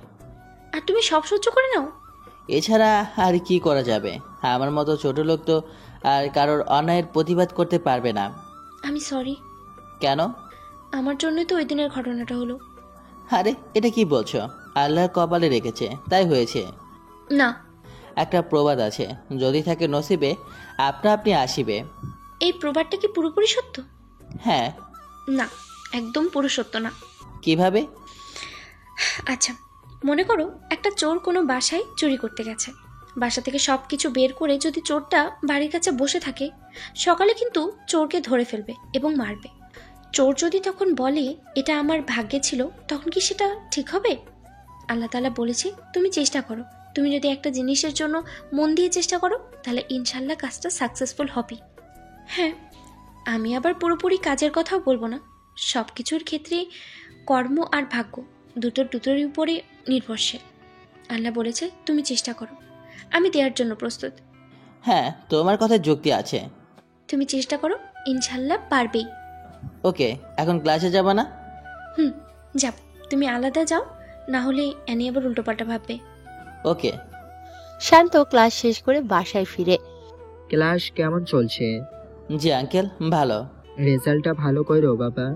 আর তুমি সব সহ্য করে নাও? এছাড়া আর কি করা যাবে? আমার মতো ছোট লোক তো আর কারোর অন্যায়ের প্রতিবাদ করতে পারবে না। আমি সরি। কেন? আমার জন্যই তো ওই দিনের ঘটনাটা হলো। আরে এটা কি বলছো? আল্লাহর কপালে রেখেছে তাই হয়েছে। না, একটা প্রবাদ আছে, যদি থাকে নসিবে আপনা আপনি আসিবে। এই প্রবাদটা কি পুরোপুরি সত্য? হ্যাঁ। না, একদম পুরো সত্য না। কিভাবে? আচ্ছা, মনে করো একটা চোর কোনো বাসায় চুরি করতে গেছে। বাসা থেকে সব কিছু বের করে যদি চোরটা বাড়ির কাছে বসে থাকে, সকালে কিন্তু চোরকে ধরে ফেলবে এবং মারবে। চোর যদি তখন বলে এটা আমার ভাগ্যে ছিল, তখন কি সেটা ঠিক হবে? আল্লাহ তাআলা বলেছে তুমি চেষ্টা করো। তুমি যদি একটা জিনিসের জন্য মন দিয়ে চেষ্টা করো, তাহলে ইনশাল্লাহ কাজটা সাকসেসফুল হবে। হ্যাঁ, আমি আবার পুরোপুরি কাজের কথাও বলবো না। সব কিছুর ক্ষেত্রে কর্ম আর ভাগ্য দুটোর উপরে নির্ভরশীল। আল্লাহ বলেছে তুমি চেষ্টা করো, আমি দেওয়ার জন্য প্রস্তুত। হ্যাঁ, তোমার কথায় যুক্তি আছে। তুমি চেষ্টা করো, ইনশাল্লাহ পারবেই। ওকে, এখন ক্লাসে যাবা না? যাব। তুমি আলাদা যাও, না হলে অ্যানি আবার উল্টোপাল্টা ভাববে। ওকে। শান্ত ক্লাস শেষ করে বাসায় ফিরে। ক্লাস কেমন চলছে? জি আঙ্কেল, ভালো। রেজাল্টটা ভালো করো বাবা।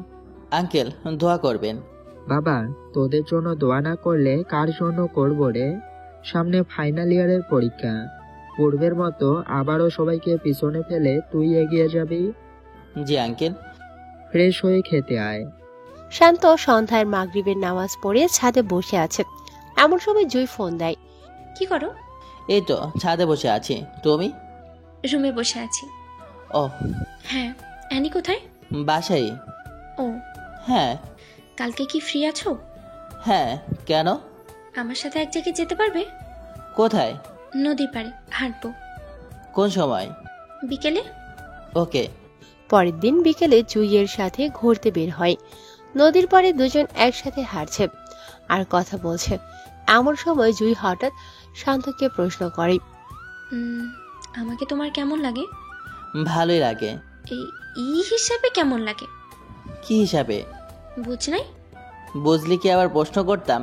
আঙ্কেল দোয়া করবেন। বাবা, তোদের জন্য দোয়া না করলে কার জন্য করবো রে? সামনে ফাইনাল ইয়ারের পরীক্ষা। পূর্বের মতো আবারও সবাইকে পিছনে ফেলে তুই এগিয়ে যাবি। জি আঙ্কেল। ফ্রেশ হয়ে খেতে আয়। শান্ত সন্ধ্যায় মাগরিবের নামাজ পড়ে ছাদে বসে আছে। এমন সময় জুই ফোন দেয়। কি করো? এই তো ছাদে বসে আছি। তুমি? রুমে বসে আছি। ও হ্যাঁ, অ্যানি কোথায়? বাসায়। ও হ্যাঁ। কালকে কি ফ্রি আছো? হ্যাঁ, কেন? আমার সাথে এক জায়গায় যেতে পারবে? কোথায়? নদীর পাড়ে হাঁটবো। কোন সময়? বিকেলে। ওকে। পরের দিন বিকেলে জুইয়ের সাথে ঘুরতে বের হয়। নদীর পাড়ে দুজন একসাথে হাঁটছে আর কথা বলছে। এমন সময় জুই হঠাৎ শান্তকে প্রশ্ন করে, আমাকে তোমার কেমন লাগে? ভালোই লাগে। এই হিসাবে কেমন লাগে? কি হিসাবে? বুঝ নাই? বুঝলি কি আবার প্রশ্ন করতাম?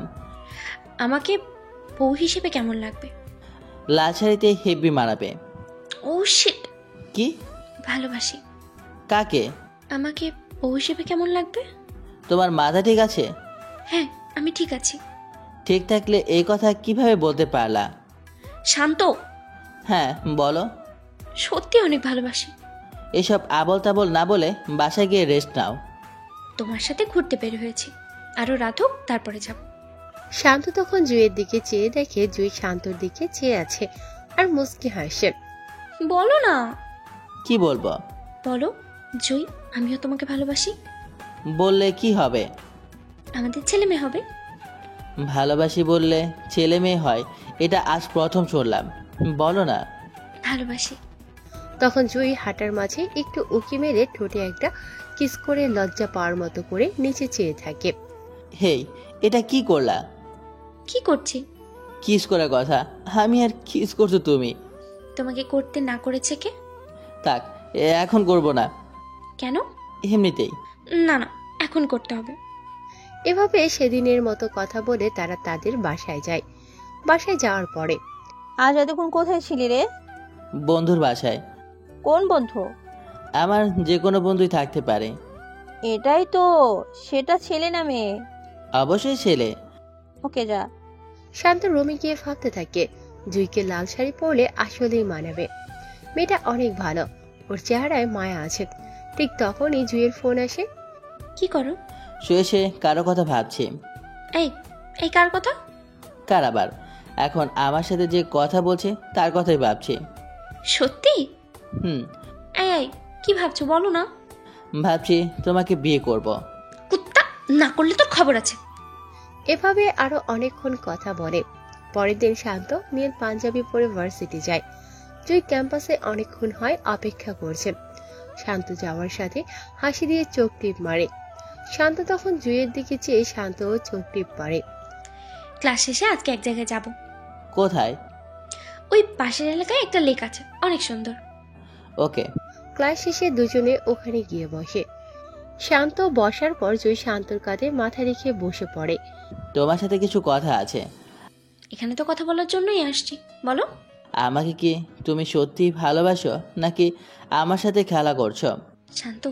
আমাকে বউ হিসেবে কেমন লাগবে? লাল শাড়িতে হেব্বি মানাবে। ও শিট। কি? ভালোবাসি। কাকে? আমাকে বউ হিসেবে কেমন লাগবে? তোমার মাথা ঠিক আছে? হ্যাঁ, আমি ঠিক আছি। ঠিক থাকলে এই কথা কিভাবে বলতে পারলা? শান্ত। হ্যাঁ বলো। সত্যি অনেক ভালোবাসি। এসব আবল তাবল না বলে বাসায় গিয়ে রেস্ট নাও। তোমার সাথে ঘুরতে বের হয়েছি, আরো রাত হোক তারপরে যাব। শান্ত তখন জুইয়ের দিকে চেয়ে দেখে জুই শান্তর দিকে চেয়ে আছে আর মুচকি হাসে। বলো না। কি বলবো? বলো জুই, আমিও তোমাকে ভালোবাসি। বললে কি হবে? আমাদের ছেলে মেয়ে হবে। ভালোবাসি বললে ছেলে মেয়ে হয় এটা আজ প্রথম শুনলাম। বলো না। ভালোবাসি। তখন জুই হাঁটার মাঝে একটু উকি মেরে ঠোঁটে একটা কিস করে লজ্জা পাওয়ার মতো করে নিচে চেয়ে থাকে। হেই, এটা কি করলা? কি করছি? কিস করার কথা। আমি আর কিস করছো তুমি? তোমাকে করতে না করেছে কে? থাক, এখন করব না। কেন? এমনিতেই। না না, এখন করতে হবে। এভাবে সেদিনের মতো কথা বলে তারা তাদের বাসায় যায়। বাসায় যাওয়ার পরে, আজ এতক্ষণ কোথায় ছিলি রে? বন্ধুর বাসায়। কোন বন্ধু? আমার যে কোনো বন্ধুই থাকতে পারে। এটাই তো, সেটা ছেলে না মেয়ে? অবশ্যই ছেলে। ওকে যা। শান্ত রুমে গিয়ে ভাবতে থাকে জুইকে লাল শাড়ি পরলে আসলেই মানাবে। মেয়েটা অনেক ভালো, ওর চেহারায় মায়া আছে। ঠিক তখনই জুইয়ের ফোন আসে। কি করো? শুয়ে শুয়ে কারো কথা ভাবছি। এই এই কার কথা? কার আবার? এখন আমার সাথে যে কথা বলছে তার কথাই ভাবছি। সত্যি? এই এই কি ভাবছো বলো না। ভাবছি তোমাকে বিয়ে করব। কুত্তা, না করলে তোর খবর আছে। এভাবে আরো অনেকক্ষণ কথা বলে। পরের দিন শান্ত নীল পাঞ্জাবি পরে ভার্সিটি যায়। জুই ক্যাম্পাসে অনেকক্ষণ হয় অপেক্ষা করছে। শান্ত যাওয়ার সাথে হাসি দিয়ে চোখ টিপ মারে। শান্ত তখন জুইয়ের দিকে চেয়ে শান্তও চোখ টিপ মারে। ক্লাস শেষে আজকে এক জায়গায় যাব। কোথায়? ওই পাশের এলাকায় একটা লেক আছে, অনেক সুন্দর। ওকে। ক্লাস শেষে দুজনে ওখানে গিয়ে বসে। শান্ত বসার পর জুই শান্তর কাঁধে মাথা রেখে বসে পড়ে। তোমার সাথে কিছু কথা আছে। এখানে তো কথা বলার জন্যই আসছি, বলো। আমাকে কি তুমি সত্যি ভালোবাসো নাকি আমার সাথে খেলা করছো? শান্ত,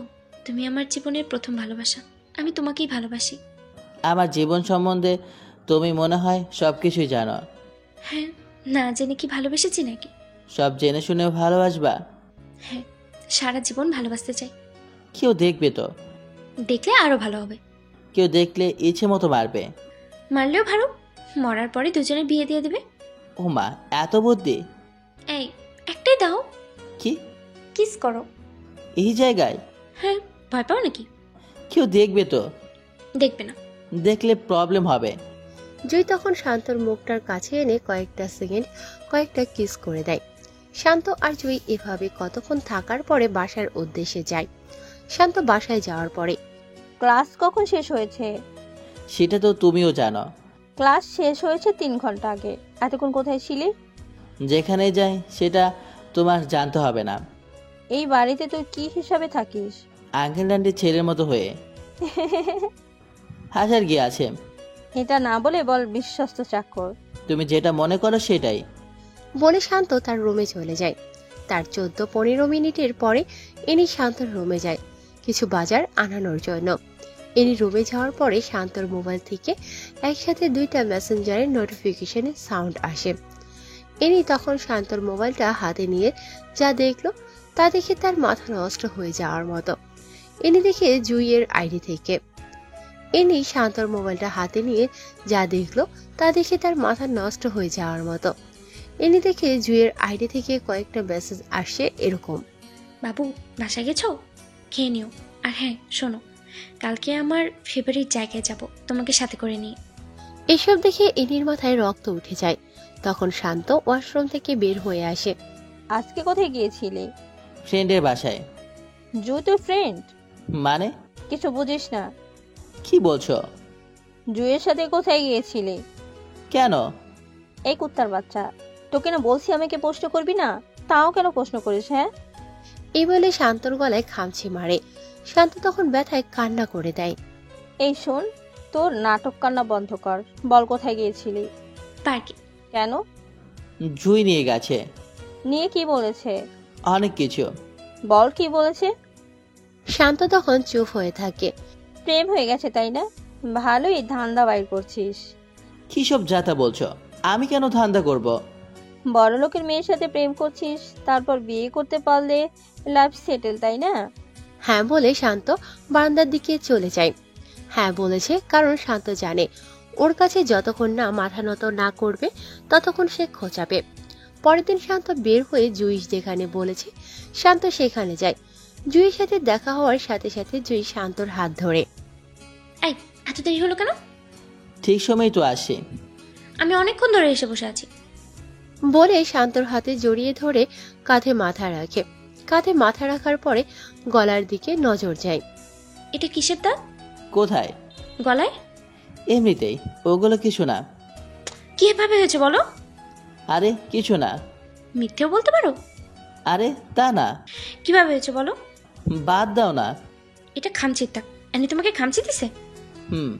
তুমি আমার জীবনের প্রথম ভালোবাসা। আমি তোমাকেই ভালোবাসি। আমার জীবন সম্বন্ধে তুমি মনে হয় সব কিছুই জানো। হ্যাঁ, না জেনে কি ভালোবেসেছি নাকি? সব জেনে শুনেও ভালোবাসবা? হ্যাঁ, সারা জীবন ভালোবাসতে চাই। কেউ দেখবে তো? দেখলে আরো ভালো হবে। কেউ দেখলে ইচ্ছে মতো মারবে। মারলেও ভালো, মরার পরে দুজনে বিয়ে দিয়ে দেবে। ও মা, এত বুদ্ধি! এই একটাই দাও। কি? কিস করো। এই জায়গায়? হ্যাঁ, ভয় পাও নাকি? কেউ দেখবে তো? দেখবে না। দেখলে প্রবলেম হবে। জুই তখন শান্তর মুখটার কাছে এনে কয়েকটা সেকেন্ড কয়েকটা কিস করে দেয়। শান্ত আর জুই এভাবে কতক্ষণ থাকার পরে বাসার উদ্দেশ্যে যায়। শান্ত বাসায় যাওয়ার পরে ক্লাস কখন শেষ হয়েছে? সেটা তো তুমিও জানো। ক্লাস শেষ হয়েছে 3 ঘন্টা আগে। এতক্ষণ কোথায় ছিলি? যেখানে যাই সেটা তোমার জানতে হবে না। এই বাড়িতে তুই কি হিসাবে থাকিস? আঙ্কেল আন্টির ছেলের মতো হয়ে। হাসার কি আছে? এটা না বলে বল বিশ্বস্ত চাকর। তুমি যেটা মনে করো সেটাই। বলে শান্ত তার রুমে চলে যায়। তার 14-15 মিনিটের পরে এনি শান্তর রুমে যায় কিছু বাজার আনানোর জন্য। এনি রুমে যাওয়ার পরে শান্তর মোবাইল থেকে একসাথে 2টা মেসেঞ্জারের নোটিফিকেশনের সাউন্ড আসে। এনি তখন শান্তর মোবাইলটা হাতে নিয়ে যা দেখলো তা দেখে তার মাথা নষ্ট হয়ে যাওয়ার মতো। এনি দেখে জুইয়ের আইডি থেকে। এনি শান্তর মোবাইলটা হাতে নিয়ে যা দেখলো তা দেখে তার মাথা নষ্ট হয়ে যাওয়ার মতো। এনি দেখে জুইয়ের আইডি থেকে কয়েকটা মেসেজ আসছে এরকম: বাবু, বাসায় গেছো? খেয়ে নিও। আর হ্যাঁ শোনো, কালকে আমার ফেভারিট জায়গায় যাব, তোমাকে সাথে করে নিয়ে। এসব দেখে এনির মাথায় রক্ত উঠে যায়। তখন শান্ত ওয়াশরুম থেকে বের হয়ে আসে। আজকে কোথায় গিয়েছিলি? ফ্রেন্ডের বাসায়। জুই তোর ফ্রেন্ড? মানে? কিছু বুঝিস না? কি বলছো? জুইয়ের সাথে কোথায় গিয়েছিলি? কেন? এই কুত্তার বাচ্চা, তোকে না বলছি আমাকে প্রশ্ন করবি না, তাও কেন প্রশ্ন করিস? হ্যাঁ, এই বলে শান্তর গলায় খামচি মারে। শান্ত তখন ব্যথায় কান্না করে দেয়। এই শোন, তোর নাটক কান্না বন্ধ কর। বল কোথায় গিয়েছিলি? পার্কে। কেন? জুই নিয়ে গেছে। নিয়ে কি বলেছে? অনেক কিছু। বল কি বলেছে? শান্ত তখন চুপ হয়ে থাকে। প্রেম হয়ে গেছে তাই না? ভালোই ধান্দা বাইর করছিস। কি সব যাতা বলছো? আমি কেন ধান্দা করব? বড় লোকের মেয়ের সাথে প্রেম করছিস, তারপর বিয়ে করতে পারলে লাইফ সেটেল, তাই না? হ্যাঁ বলে শান্ত বারান্দার দিকে চলে যায়। হ্যাঁ বলেছে কারণ শান্ত জানে ওর কাছে যতক্ষণ না মাথা নত না করবে ততক্ষণ সে খোঁচাবে। পরের দিন শান্ত বের হয়ে জুই যেখানে বলেছে শান্ত সেখানে যায়। জুইয়ের সাথে দেখা হওয়ার সাথে সাথে জুই শান্তর হাত ধরে। এই এত দেরি হলো কেন? ঠিক সময় তো আসি। আমি অনেকক্ষণ ধরে এসে বসে আছি। বলে শান্তর হাতে জড়িয়ে ধরে কাঁধে মাথা রাখে। কাঁধে মাথা রাখার পরে গলার দিকে নজর যায়। এটা কিসের দাগ? কোথায়? গলায়। এমনিতেই, ওগুলো কিছু না। কিভাবে হয়েছে বলো? আরে কিছু না। মিথ্যেও বলতে পারো? আরে তা না। কিভাবে হয়েছে বলো? বাদ দাও না। এটা খামচির দাগ। এনে তোমাকে খামচি দিছে? হুম।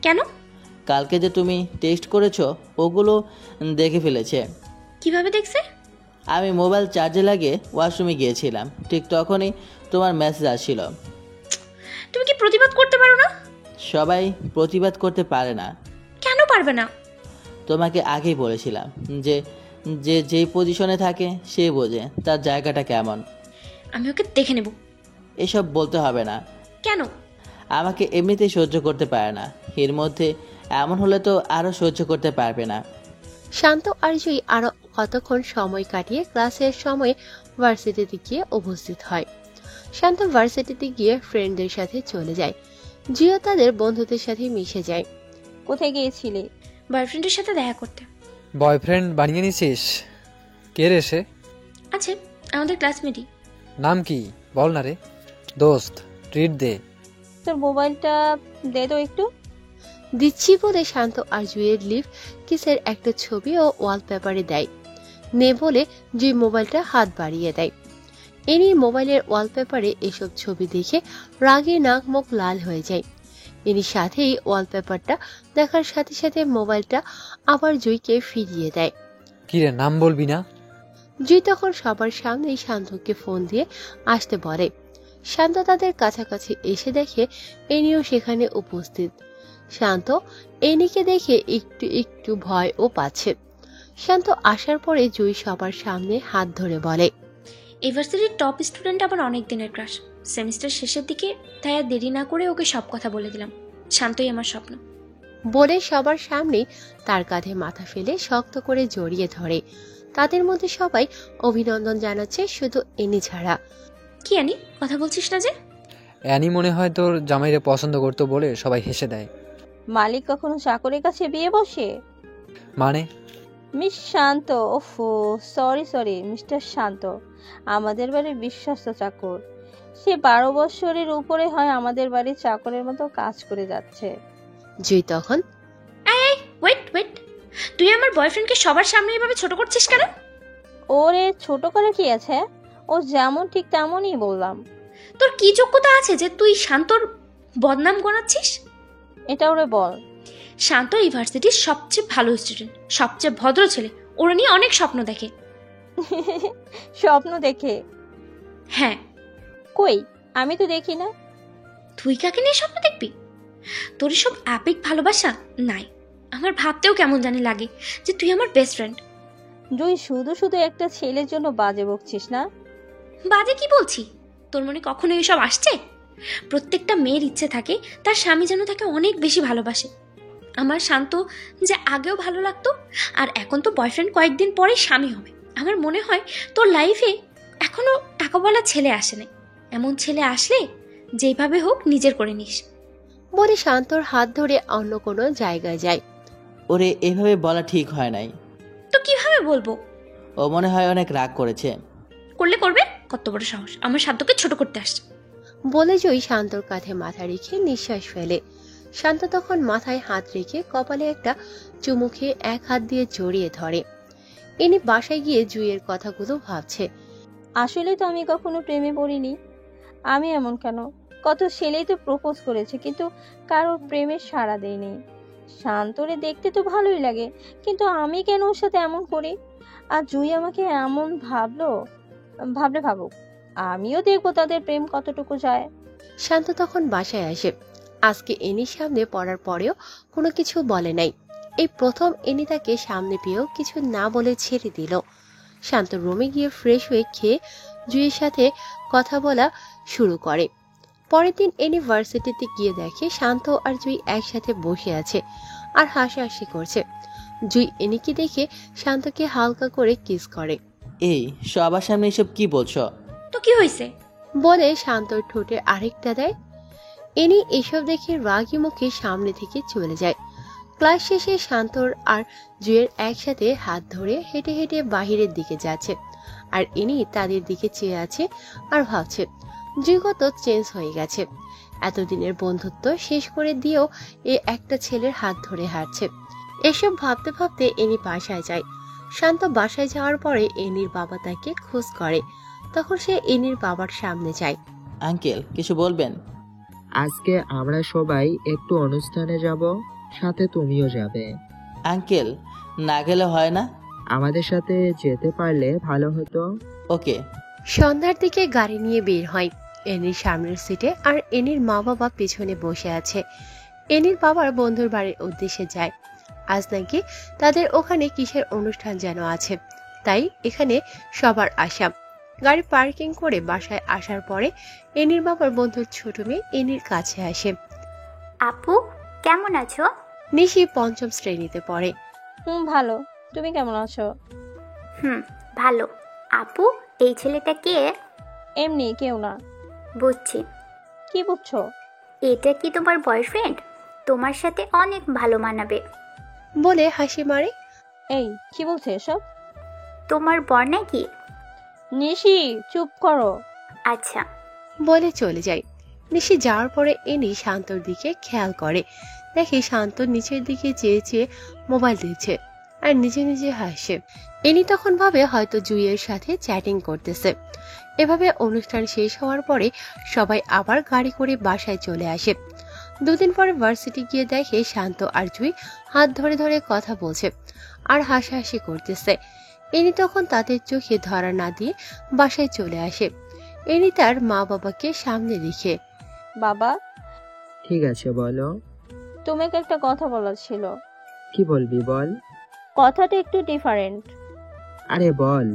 কেন? কালকে যে তুমি টেস্ট করেছো ওগুলো দেখে ফেলেছে। কিভাবে দেখছে? আমি মোবাইল চার্জে লাগিয়ে ওয়াশরুমে গিয়েছিলাম, ঠিক তখনই তোমার মেসেজ আসছিল। তুমি কি প্রতিবাদ করতে পারো না? সবাই প্রতিবাদ করতে পারে না। কেন পারবে না? তোমাকে আগেই বলেছিলাম যে যে যেই পজিশনে থাকে সে বোঝে তার জায়গাটা কেমন। আমি ওকে দেখে নেব। এসব বলতে হবে না। কেন? আমাকে এমনিতেই সহ্য করতে পারে না, এর মধ্যে এমন হলে তো আরো সহ্য করতে পারবে না। শান্ত আর জুই আরো কতক্ষণ সময় কাটিয়ে ক্লাসের সময় ভার্সিটিতে গিয়ে উপস্থিত হয়। শান্ত ভার্সিটিতে গিয়ে ফ্রেন্ডদের সাথে চলে যায়। জুইও তাদের বন্ধুদের সাথে মিশে যায়। কোথায় গিয়েছিলি? বয়ফ্রেন্ডের সাথে দেখা করতে। বয়ফ্রেন্ড বানিয়ে নিছিস? কে রে সে? আছে, আমাদের ক্লাসমেটই। নাম কি বল না রে। দোস্ত, ট্রিট দে। তোর মোবাইলটা দে তো একটু। দিচ্ছি বলে শান্ত আর জুইয়ের লিপ কিসের একটা ছবি ও ওয়ালপেপারে দেয়। নে বলে জুই মোবাইলটা হাত বাড়িয়ে দেয়। এনি মোবাইলের ওয়ালপেপারে এসব ছবি দেখে রাগে নাক মুখ লাল হয়ে যায়। এনি সাথেই ওয়ালপেপারটা দেখার সাথে সাথে মোবাইলটা আবার জুইকে ফিরিয়ে দেয়। কি রে, নাম বলবি না? জুই তখন সবার সামনেই শান্তকে ফোন দিয়ে আসতে বলে। শান্ত তাদের কাছাকাছি এসে দেখে এনিও সেখানে উপস্থিত। শান্ত এনিকে দেখে একটু একটু ভয়ও পাচ্ছে। শান্ত আসার পরে জুই সবার সামনে হাত ধরে বলে, ইউনিভার্সিটির টপ স্টুডেন্ট আমার অনেক দিনের ক্রাশ। সেমিস্টার শেষের দিকে তাই আর দেরি না করে ওকে সব কথা বলে দিলাম। শান্তই আমার স্বপ্ন। বলে সবার সামনে তার কাঁধে মাথা ফেলে শক্ত করে জড়িয়ে ধরে। তাদের মধ্যে সবাই অভিনন্দন জানাচ্ছে, শুধু এনি ছাড়া। কি আনি, কথা বলছিস না যে? অ্যানি মনে হয় তোর জামাইরে পছন্দ করতো বলে সবাই হেসে দেয়। মালিক কখনো চাকরের কাছে বিয়ে বসে? মানে? মিস শান্ত, ওফো সরি মিস্টার শান্ত আমাদের বাড়ির বিশ্বস্ত চাকর। সে 12 বছরের উপরে হয় আমাদের বাড়ির চাকরের মতো কাজ করে যাচ্ছে। জুই তখন, ওয়েট, তুই আমার বয়ফ্রেন্ডকে সবার সামনে এভাবে ছোট করছিস কেন? ওরে ছোট করে কি আছে, ও যেমন ঠিক তেমনই বললাম। তোর কি যোগ্যতা আছে যে তুই শান্তর বদনাম গড়াচ্ছিস? এটা ওরে বল। শান্ত ইউনিভার্সিটির সবচেয়ে ভালো স্টুডেন্ট, সবচেয়ে ভদ্র ছেলে। ওরা নিয়ে অনেক স্বপ্ন দেখে। স্বপ্ন দেখে? হ্যাঁ। কই, আমি তো দেখি না। তুই কাকে নিয়ে স্বপ্ন দেখবি? তোর সব আবেগ ভালোবাসা নাই। আমার ভাবতেও কেমন জানি লাগে যে তুই আমার বেস্ট ফ্রেন্ড। জুই, শুধু শুধু একটা ছেলের জন্য বাজে বকছিস না? বাজে কি বলছি? তোর মনে কখনো এসব আসছে? প্রত্যেকটা মেয়ের ইচ্ছে থাকে তার স্বামী যেন তাকে অনেক বেশি ভালোবাসে। আমার শান্ত যে আগেও ভালো লাগতো, আর এখন তো বয়ফ্রেন্ড কয়েকদিন পরে স্বামী হবে। আমার মনে হয় তোর লাইফে এখনো টাকাওয়ালা ছেলে আসে নাই। এমন ছেলে আসলে যেভাবে হোক নিজের করে নিস। বলে শান্তর হাত ধরে অন্য কোনো জায়গায় যায়। ওরে এভাবে বলা ঠিক হয় নাই। তো কিভাবে বলবো? ও মনে হয় অনেক রাগ করেছে। করলে করবে, কত বড় সাহস আমার শান্তকে ছোট করতে আসছে। বলে জয়ী শান্তর কাঁধে মাথা রেখে নিঃশ্বাস ফেলে। শান্ত তখন মাথায় হাত রেখে কপালে একটা চুমু খেয়ে এক হাত দিয়ে জড়িয়ে ধরে। ইনি বাসায় গিয়ে জুইয়ের কথাগুলো ভাবছে। আসলে তো আমি কখনো প্রেমে পড়িনি। আমি এমন কেন? কত ছেলেই তো প্রপোজ করেছে, কিন্তু কারোর প্রেমের সাড়া দেয়নি। শান্তরে দেখতে তো ভালোই লাগে, কিন্তু আমি কেন ওর সাথে এমন করি? আর জুই আমাকে এমন ভাবলে ভাবুক, আমিও দেখবো তাদের প্রেম কতটুকু যায়। শান্ত তখন বাসায় আসে। আজকে এনির সামনে পড়ার পরেও কোনো কিছু বলে নাই। এই প্রথম এনি তাকে সামনে পেয়েও কিছু না বলে ছেড়ে দিল। শান্ত রুমে গিয়ে ফ্রেশ হয়ে খেয়ে জুইয়ের সাথে কথা বলা শুরু করে। পরের দিন এনি ভার্সিটিতে গিয়ে দেখে শান্ত আর জুই একসাথে বসে আছে আর হাসাহাসি করছে। জুই এনিকে দেখে শান্তকে হালকা করে কিস করে। এই সবার সামনে এসব কি বলছো? তো কি হয়েছে? বলে শান্তর ঠোঁটে আরেকটা দেয়। এনি এসব দেখে রাগী মুখে সামনে থেকে চলে যায়। ক্লাস শেষে শান্তর আর জুয়ের একসাথে হাত ধরে হেঁটে হেঁটে বাহিরের দিকে যাচ্ছে, আর ইনি তাদের দিকে চেয়ে আছে আর ভাবছে জুই কত চেঞ্জ হয়ে গেছে। এতদিনের বন্ধুত্ব শেষ করে দিয়েও এ একটা ছেলের হাত ধরে হাঁটছে। এসব ভাবতে ভাবতে এনি বাসায় যায়। শান্ত বাসায় যাওয়ার পরে এনির বাবা তাকে খোঁজ করে। তখন সে এনির বাবার সামনে যায়। আঙ্কেল কিছু বলবেন? আজকে আমরা সবাই একটু অনুষ্ঠানে যাব, সাথে তুমিও যাবে। আঙ্কেল না গেলে হয় না? আমাদের সাথে যেতে পারলে ভালো হতো। ওকে। সন্ধ্যার দিকে গাড়ি নিয়ে বের হয়। এনির সামনের সিটে আর এনির মা বাবা পেছনে বসে আছে। এনির বাবার বন্ধুর বাড়ির উদ্দেশ্যে যায়। আজ নাকি তাদের ওখানে কিসের অনুষ্ঠান যেন আছে, তাই এখানে সবার আসা। গাড়ি পার্কিং করে বাসায় আসার পরে এনির বাবার বন্ধুর ছোট মেয়ে এনির কাছে আসে। আপু কেমন আছো? নিশি 5ম শ্রেণীতে পড়ে। ভালো, তুমি কেমন আছো? ভালো। আপু এই ছেলেটা কে? এমনি কেউ না। বুঝছি। কি বুঝছো? এটা কি তোমার বয়ফ্রেন্ড? তোমার সাথে অনেক ভালো মানাবে। বলে হাসি মারে। এই কি বলছে এসব? তোমার বর নাকি? নিশি চুপ করো। আচ্ছা। বলে চলে যায়। নিশি যাওয়ার পরে এনি শান্তর দিকে খেয়াল করে, দেখে শান্ত নিচের দিকে চেয়ে চেয়ে মোবাইল দিচ্ছে আর নিজে নিজে হাসে। এনি তখন ভাবে হয়তো জুইয়ের সাথে চ্যাটিং করতেছে। এভাবে অনুষ্ঠান শেষ হওয়ার পরে সবাই আবার গাড়ি করে বাসায় চলে আসে। দুদিন পরে ভার্সিটি গিয়ে দেখে শান্ত আর জুই হাত ধরে ধরে কথা বলছে আর হাসাহাসি করতেছে। এনি তখন তাদের চোখে ধরা না দিয়ে বাসায় চলে আসে। এনি তার মা বাবাকে সামনে রেখে, বাবা, ঠিক আছে বলো। তোমাকে একটা কথা বলার ছিল। কি বলবি বল। কথাটা একটু ডিফারেন্ট। আরে বল।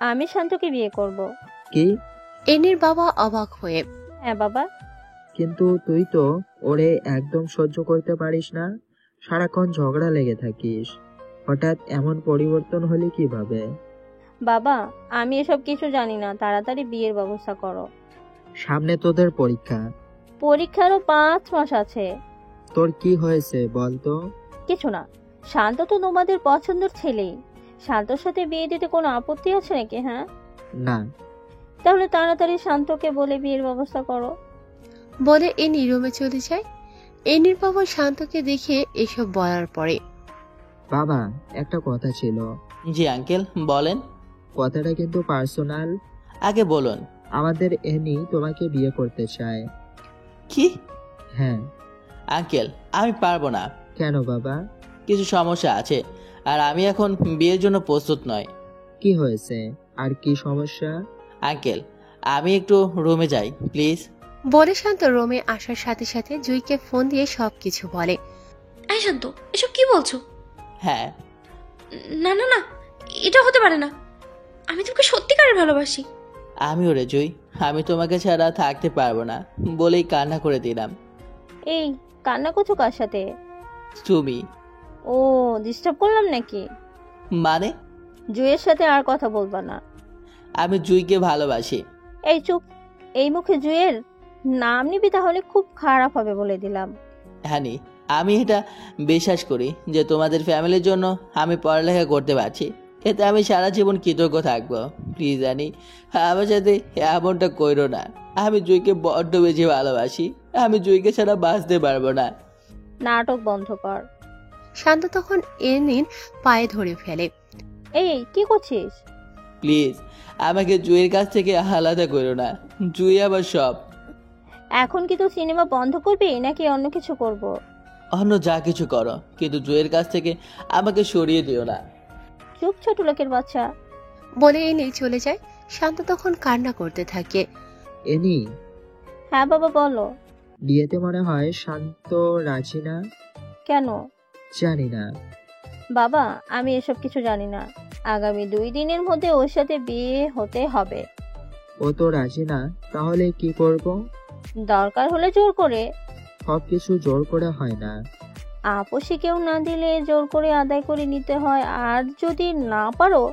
আমি শান্তকে বিয়ে করব। কি? এনির বাবা অবাক হয়ে, হ্যাঁ বাবা। কিন্তু তুই তো ওরে একদম সহ্য করতে পারিস না, সারাক্ষণ ঝগড়া লেগে থাকিস, হঠাৎ এমন পরিবর্তন হলে কিভাবে? বাবা, আমি এসব কিছু জানি না, তাড়াতাড়ি বিয়ের ব্যবস্থা করো। সামনে তোদের পরীক্ষা। পরীক্ষারও 5 মাস আছে। তোর কি হয়েছে বল তো? কিছু না, শান্ত তো তোমাদের পছন্দের ছেলেই। শান্তর সাথে বিয়ে দিতে কোনো আপত্তি আছে নাকি? হ্যাঁ না। তাহলে তাড়াতাড়ি শান্তকে বলে বিয়ের ব্যবস্থা করো। বলে এনি রুমে চলে যায়। এনির বাবা শান্তকে দেখে এসব বলার পরে, বাবা, একটা কথা ছিল। জি আঙ্কেল বলেন। কথাটা কিন্তু পার্সোনাল। আগে বলুন। আমাদের এনি তোমাকে বিয়ে করতে চায়। কি? হ্যাঁ। আঙ্কেল আমি পারবো না। কেন বাবা? কিছু সমস্যা আছে আর আমি এখন বিয়ের জন্য প্রস্তুত নয়। কি হয়েছে? আর কি সমস্যা? আঙ্কেল আমি একটু রুমে যাই প্লিজ। বলে শান্ত রুমে আসার সাথে সাথে জুইকে ফোন দিয়ে সবকিছু বলে। এই শান্ত, এসব কি বলছো? হ্যাঁ। না না না, এটা হতে পারে না। আমি তোকে সত্যিকারের ভালোবাসি। আমি ওরে জুই, আমি তোমাকে ছাড়া থাকতে পারবো না বলেই কান্না করে দিলাম। এই কান্না করছো কার সাথে? তুমি। ও, ডিস্টার্ব করলাম নাকি? মানে? জুয়ের সাথে আর কথা বলবা না। আমি জুইকে ভালোবাসি। এই চুপ। এই মুখে জুয়ের নাম নিবি তাহলে খুব খারাপ হবে বলে দিলাম। হানি, আমি এটা বিশ্বাস করি যে তোমাদের ফ্যামিলির জন্য আমি পড়ালেখা করতে পারছি, এতে আমি সারা জীবন কৃতজ্ঞ থাকবো। প্লিজ হানি, আমার সাথে এমনটা কইরো না। আমি জুইকে বড্ড বেশি ভালোবাসি, আমি জুইকে ছাড়া বাঁচতে পারবো না। নাটক বন্ধ কর। শান্ত তখন এনির পায়ে ধরে ফেলে। এই কি করছিস? প্লিজ আমাকে জুইয়ের কাছ থেকে আলাদা করো না। জুই আবার সব। এখন কি তো সিনেমা বন্ধ করবি নাকি অন্য কিছু করব? অন্য যা কিছু করো, কিন্তু জুইয়ের কাছ থেকে আমাকে সরিয়ে দিও না। চুপ ছোট লোকের বাচ্চা। বলে এনি চলে যায়। শান্ত তখন কান্না করতে থাকে। এনি, হ্যাঁ বাবা বলো। বিয়েতে মনে হয় শান্ত রাজি না। কেন? জানি না বাবা, আমি এসব কিছু জানি না। আগামী 2 দিনের মধ্যে ওর সাথে বিয়ে হতে হবে। ও তো রাজি না, তাহলে কি করব? দরকার হলে জোর করে। সবকিছু জোর করে হয় না। আপসে কেউ না দিলে জোর করে আদায় করে নিতে হয়, আর যদি না পারো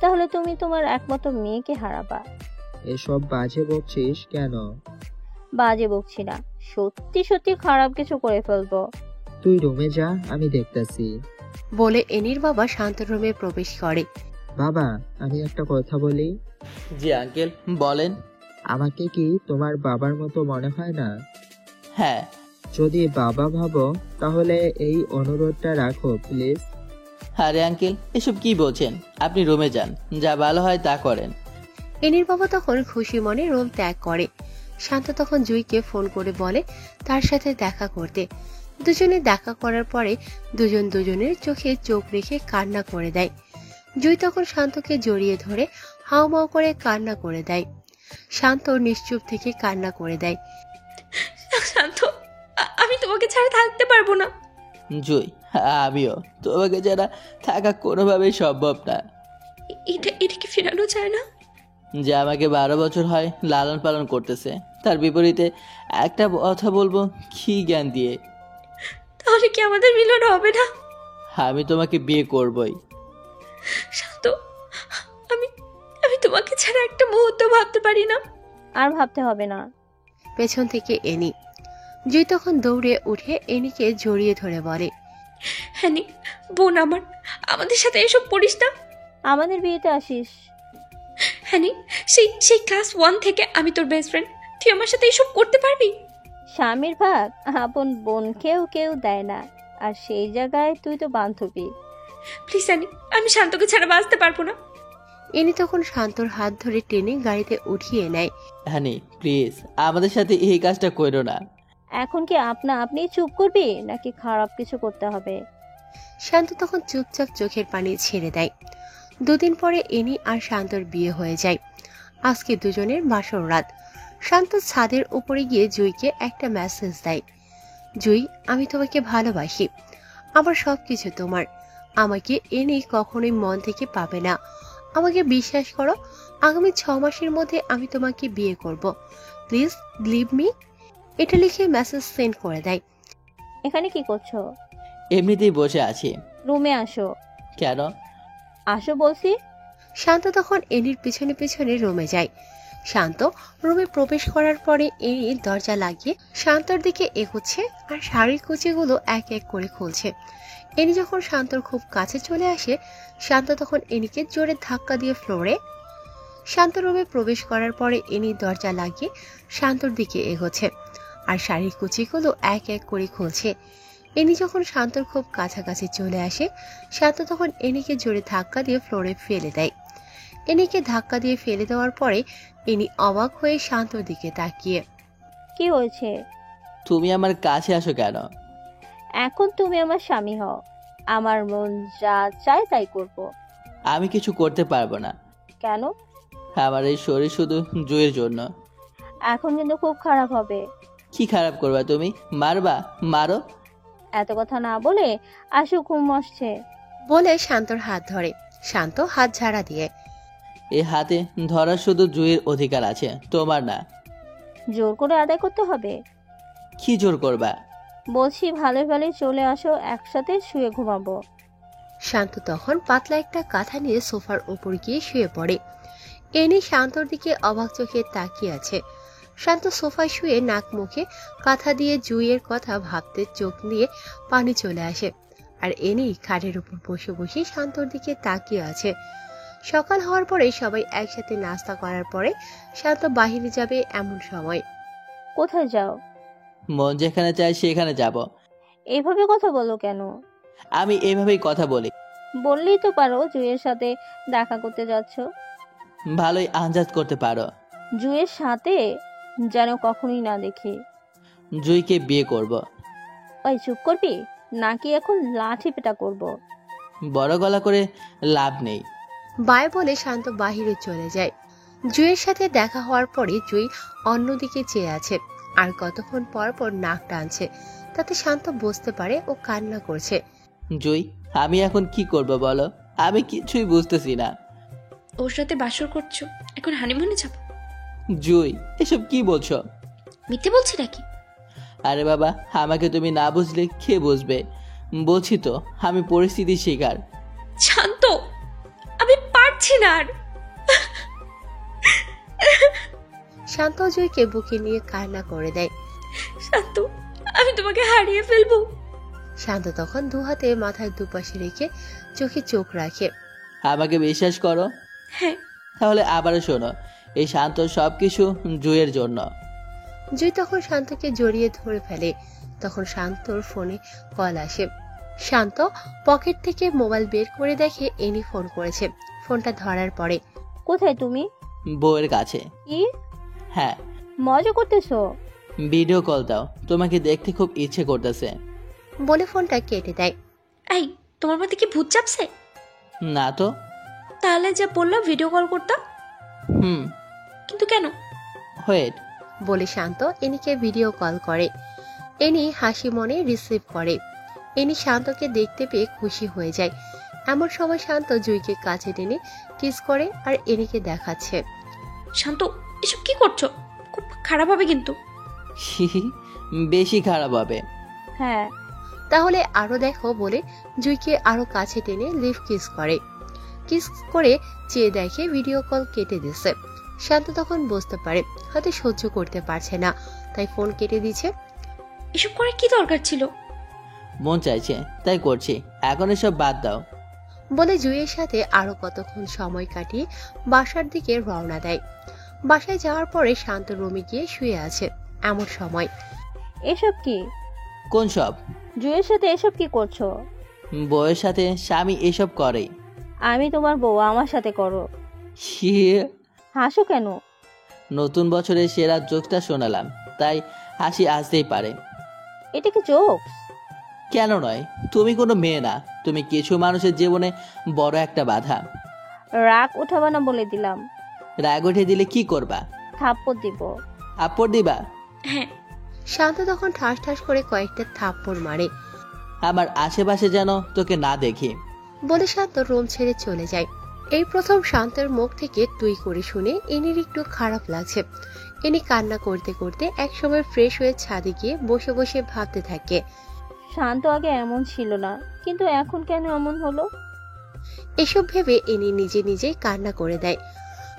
তাহলে তুমি তোমার একমাত্র মেয়েকে হারাবা। এসব বাজে বকছিস কেন? বাজে বকছি না, সত্যি সত্যি খারাপ কিছু করে ফেলবো। তুই রুমে যা, আমি দেখতাছি। বলে এনির বাবা শান্ত রুমে প্রবেশ করে। বাবা, আমি একটা কথা বলি। জি আঙ্কেল বলেন। আমাকে কি তোমার বাবার মতো মনে হয় না? হ্যাঁ। যদি বাবা ভাবো তাহলে এই অনুরোধটা রাখো প্লিজ। আরে আঙ্কেল এসব কি বলছেন? আপনি রুমে যান, যা ভালো হয় তা করেন। এনির বাবা তখন খুশি মনে রুম ত্যাগ করে। শান্ত তখন জুইকে ফোন করে বলে তার সাথে দেখা করতে। দুজনে দেখা করার পরে দুজন দুজনের চোখে চোখ রেখে কান্না করে দেয়। জুই তখন শান্তকে জড়িয়ে ধরে হাউমাউ করে কান্না করে দেয়। শান্ত নিশ্চুপ থেকে কান্না করে দেয়। শান্ত, আমি তোমাকে ছাড়া থাকতে পারবো না। জুই, আমিও তোমাকে ছাড়া থাকা কোনোভাবেই সম্ভব না। এটা কি ফেরানো যায় না? যে আমাকে 12 বছর হয় লালন পালন করতেছে, তার বিপরীতে একটা কথা বলবো কি জ্ঞান দিয়ে? তাহলে কি আমাদের মিলন হবে না? আমি তোমাকে বিয়ে করবই। শান্ত, আমি তোমাকে ছাড়া একটা মুহূর্ত ভাবতে পারি না। আর ভাবতে হবে না। পেছন থেকে এনি। জুই তখন দৌড়ে উঠে এনিকে জড়িয়ে ধরে বলে, হ্যানি বোন আমার, আমাদের সাথে এসব করিস না। আমাদের বিয়েতে আসিস। হ্যাঁ সেই সেই ক্লাস 1 থেকে আমি তোর বেস্ট ফ্রেন্ড, তুই আমার সাথে এসব করতে পারবি? স্বামীর ভাগ আপন বোনকেও কেউ দেয় না, আর সেই জায়গায় তুই তো বান্ধবী। প্লিজ হানি, আমি শান্তকে ছাড়া বাঁচতে পারবো না। এনি তখন শান্তর হাত ধরে টেনে গাড়িতে উঠিয়ে নেয়। হানি প্লিজ আমাদের সাথে এই কাজটা করো না। এখন কি আপনি চুপ করবি নাকি খারাপ কিছু করতে হবে? শান্ত তখন চুপচাপ চোখের পানি ছেড়ে দেয়। দুদিন পরে এনি আর শান্তর বিয়ে হয়ে যায়। আজকে দুজনের বাসর রাত। শান্ত ছাদের উপরে গিয়ে জুইকে একটা মেসেজ দেয়। জুই, আমি তোমাকে ভালোবাসি, আমার সবকিছু তোমার। আমাকে এনি কখনোই মন থেকে পাবে না। আমাকে বিশ্বাস করো, আগামী 6 মাসের মধ্যে আমি তোমাকে বিয়ে করব। Please believe me. এটা লিখে মেসেজ সেন্ড করে দেয়। এখানে কি করছো? এমনিতেই বসে আছি। রুমে আসো। কেন? আসো বলছি। শান্ত তখন এনির পিছনে পিছনে রুমে যায়। শান্ত রুমে প্রবেশ করার পরে এনি দরজা লাগিয়ে শান্তর দিকে এগোচ্ছে আর শাড়ির কুচিগুলো এক এক করে খুলছে। এনি যখন শান্তর খুব কাছে চলে আসে, শান্ত তখন এনিকে জোরে ধাক্কা দিয়ে ফ্লোরে। শান্ত রুমে প্রবেশ করার পরে এনি দরজা লাগিয়ে শান্তর দিকে এগোচ্ছে আর শাড়ির কুচিগুলো এক এক করে খুলছে। এনি যখন শান্তর খুব কাছাকাছি চলে আসে, শান্ত তখন এনিকে জোরে ধাক্কা দিয়ে ফ্লোরে ফেলে দেয়। এনিকে ধাক্কা দিয়ে ফেলে দেওয়ার পরে এনি অবাক হয়ে শান্তর দিকে তাকিয়ে। কি হয়েছে? তুমি আমার কাছে আসো কেন? এখন তুমি আমার স্বামী হও, আমার মন যা চায় তাই করব। আমি কিছু করতে পারবো না। কেন? আমার এই শরীর শুধু জুয়ের জন্য। এখন কিন্তু খুব খারাপ হবে। কি খারাপ করবা তুমি? মারবা? মারো। এত কথা না বলে আসো, ঘুম আসছে। বলে শান্তর হাত ধরে। শান্ত হাত ঝাড়া দিয়ে। এই হাতে ধরার শুধু জুয়ের অধিকার আছে, তোমার না। জোর করে আদায় করতে হবে? কি জোর করবা? বলছি ভালো ভালো চলে আসো, একসাথে শুয়ে ঘুমাবো। শান্ত তখন পাতলা একটা কাঁথা নিয়ে সোফার উপর গিয়ে শুয়ে পড়ে। এনি শান্তর দিকে অবাক চোখে তাকিয়ে আছে। শান্ত সোফায় শুয়ে নাক মুখে কাঁথা দিয়ে জুইয়ের কথা ভাবতে চোখ দিয়ে পানি চলে আসে। আর এনি খাটের উপর বসে বসে শান্তর দিকে তাকিয়ে আছে। সকাল হওয়ার পরে সবাই একসাথে নাস্তা করার পরে শান্ত বাহিরে যাবে এমন সময়। কোথায় যাও? মন যেখানে চায় সেখানে যাব। এভাবে কথা বলো কেন? আমি এভাবেই কথা বলি। বললেই তো পারো জুয়ের সাথে দেখা করতে যাচ্ছ। ভালোই আন্দাজ করতে পারো। জুয়ের সাথে যেন কখনোই না দেখি। জুইকে বিয়ে করব। ওই চুপ করবি নাকি এখন লাঠি পেটা করব? বড় গলা করে লাভ নেই। বাই বলে শান্ত বাহিরে চলে যায়। জুইয়ের সাথে দেখা হওয়ার পরে জুই অন্যদিকে চেয়ে আছে আর কতক্ষণ পর পর নাক টানছে। তাতে শান্ত বুঝতে পারে ও কান্না করছে। জুই, আমি এখন কি করব বলো? আমি কিছুই বুঝতেছি না। ওর সাথে বাসর করছো, এখন হানিমুনে যাব? জুই, এসব কি বলছো? মিথ্যে বলছি নাকি? আরে বাবা, আমাকে তুমি না বুঝলে কে বুঝবে? বলছি তো আমি পরিস্থিতির শিকার। শান্ত, আমি পারছি না আর। শান্ত জুইকে বুকে নিয়ে কান্না করে দেয়। শান্ত, আমি তোমাকে হারিয়ে ফেলবো। শান্ত তখন দু হাতে মাথার দুপাশে রেখে চোখে চোখ রাখে। আমাকে বিশ্বাস করো? হ্যাঁ। তাহলে আবারও শোনো, এই শান্ত সবকিছু জুয়ের জন্য। জুই তখন শান্তকে জড়িয়ে ধরে ফেলে। তখন শান্তর ফোনে কল আসে। শান্ত পকেট থেকে মোবাইল বের করে দেখে এনি ফোন করেছে। ফোনটা ধরার পরে, কোথায় তুমি? বউয়ের কাছে। কি হ্যাঁ। মজা করতেছো? ভিডিও কল দাও, তোমাকে দেখতে খুব ইচ্ছে করতেছে। বলে ফোনটা কেটে দেয়। এই, তোমার মধ্যে কি ভূত চাপছে? না তো। তাহলে যা বললাম ভিডিও কল করতাম। কিন্তু কেন? ওয়েট। বলে শান্ত এনিকে ভিডিও কল করে। এনি হাসি মনে রিসিভ করে। এনি শান্তকে দেখতে পেয়ে খুশি হয়ে যায়। এমন সময় শান্ত জুইকে কাছে টেনে কিস করে আর এনিকে দেখাচ্ছে। শান্ত, এসব কি করছো? খুব খারাপ হবে কিন্তু। বেশি খারাপ হবে। হ্যাঁ। তাহলে আরো দেখো বলে জুইকে আরো কাছে টেনে লিপ কিস করে। কিস করে চেয়ে দেখে ভিডিও কল কেটে দিছে। শান্ত তখন বুঝতে পারে হয়তো সহ্য করতে পারছে না, তাই ফোন কেটে দিচ্ছে। এসব করার কি দরকার ছিল? মন চাইছে তাই করছি, এখন এসব বাদ দাও। বলে জুঁইয়ের সাথে আরো কতক্ষণ সময় কাটিয়ে বাসার দিকে রওনা দেয়। বাসায় যাওয়ার পরে শান্ত রুমে গিয়ে শুয়ে আছে। এমন সময় এসব কি? কোন সব? জুয়ের সাথে এসব কি করছো? বউয়ের সাথে স্বামী এসব করে। আমি তোমার বউ, আমার সাথে করো। ছি, হাসো কেন? নতুন বছরের সেরা জোকসটা শোনালাম, তাই হাসি আসতেই পারে। এটা কি জোকস? কেন নয়? তুমি কোনো মেয়ে না, তুমি কিছু মানুষের জীবনে বড় একটা বাধা। রাগ উঠাবা না বলে দিলাম। রাগ উঠে দিলে কি করবা? থাপ্পড় দিব। আপড় দিবা? হ্যাঁ। শান্ত তখন ঠাস ঠাস করে কয়েকটা থাপ্পড় মারে। আমার আশেপাশে যেন তোকে না দেখি। বলে শান্ত রুম ছেড়ে চলে যায়। এই প্রথম শান্তের মুখ থেকে তুই করে শুনে এনির একটু খারাপ লাগছে। এনি কান্না করতে করতে একসময় ফ্রেশ হয়ে ছাদে গিয়ে বসে বসে ভাবতে থাকে। শান্ত আগে এমন ছিল না, কিন্তু এখন কেন এমন হলো? এসব ভেবে এনি নিজে নিজেই কান্না করে দেয়।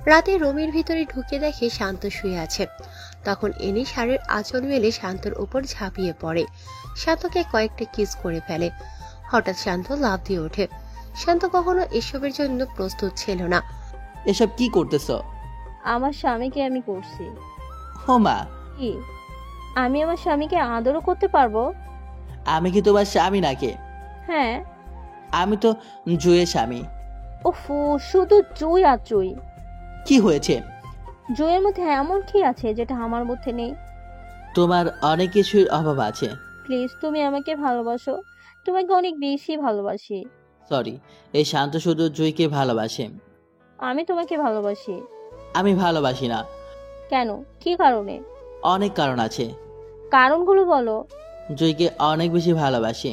রাতে রুমের ভিতরে ঢুকে দেখে শান্ত শুয়ে আছে। তখন এনি শাড়ির আঁচল মেলে শান্তর উপর ঝাঁপিয়ে পড়ে, শান্তকে কয়েকটা কিস করে ফেলে। হঠাৎ শান্ত লাফ দিয়ে ওঠে। শান্ত কখনো এসবের জন্য প্রস্তুত ছিল না। এসব কি করতেছ? আমার স্বামীকে আমি করছি। হো মা, কি? আমি আমার স্বামীকে আদরও করতে পারবো? আমি কি তোমার স্বামী নাকি? হ্যাঁ। আমি তো জুয়ের স্বামী। ওফু, শুধু জুই আর জুই। কি হয়েছে? জুইয়ের মধ্যে এমন কি আছে যেটা আমার মধ্যে নেই? তোমার অনেক কিছুর অভাব আছে। প্লিজ, তুমি আমাকে ভালোবাসো। তোমাকে অনেক বেশি ভালোবাসি। সরি, এই শান্ত শুধু জুইকে ভালোবাসে। আমি তোমাকে ভালোবাসি। আমি ভালোবাসি না। কেন? কি কারণে? অনেক কারণ আছে। কারণগুলো বলো। জুইকে অনেক বেশি ভালোবাসি।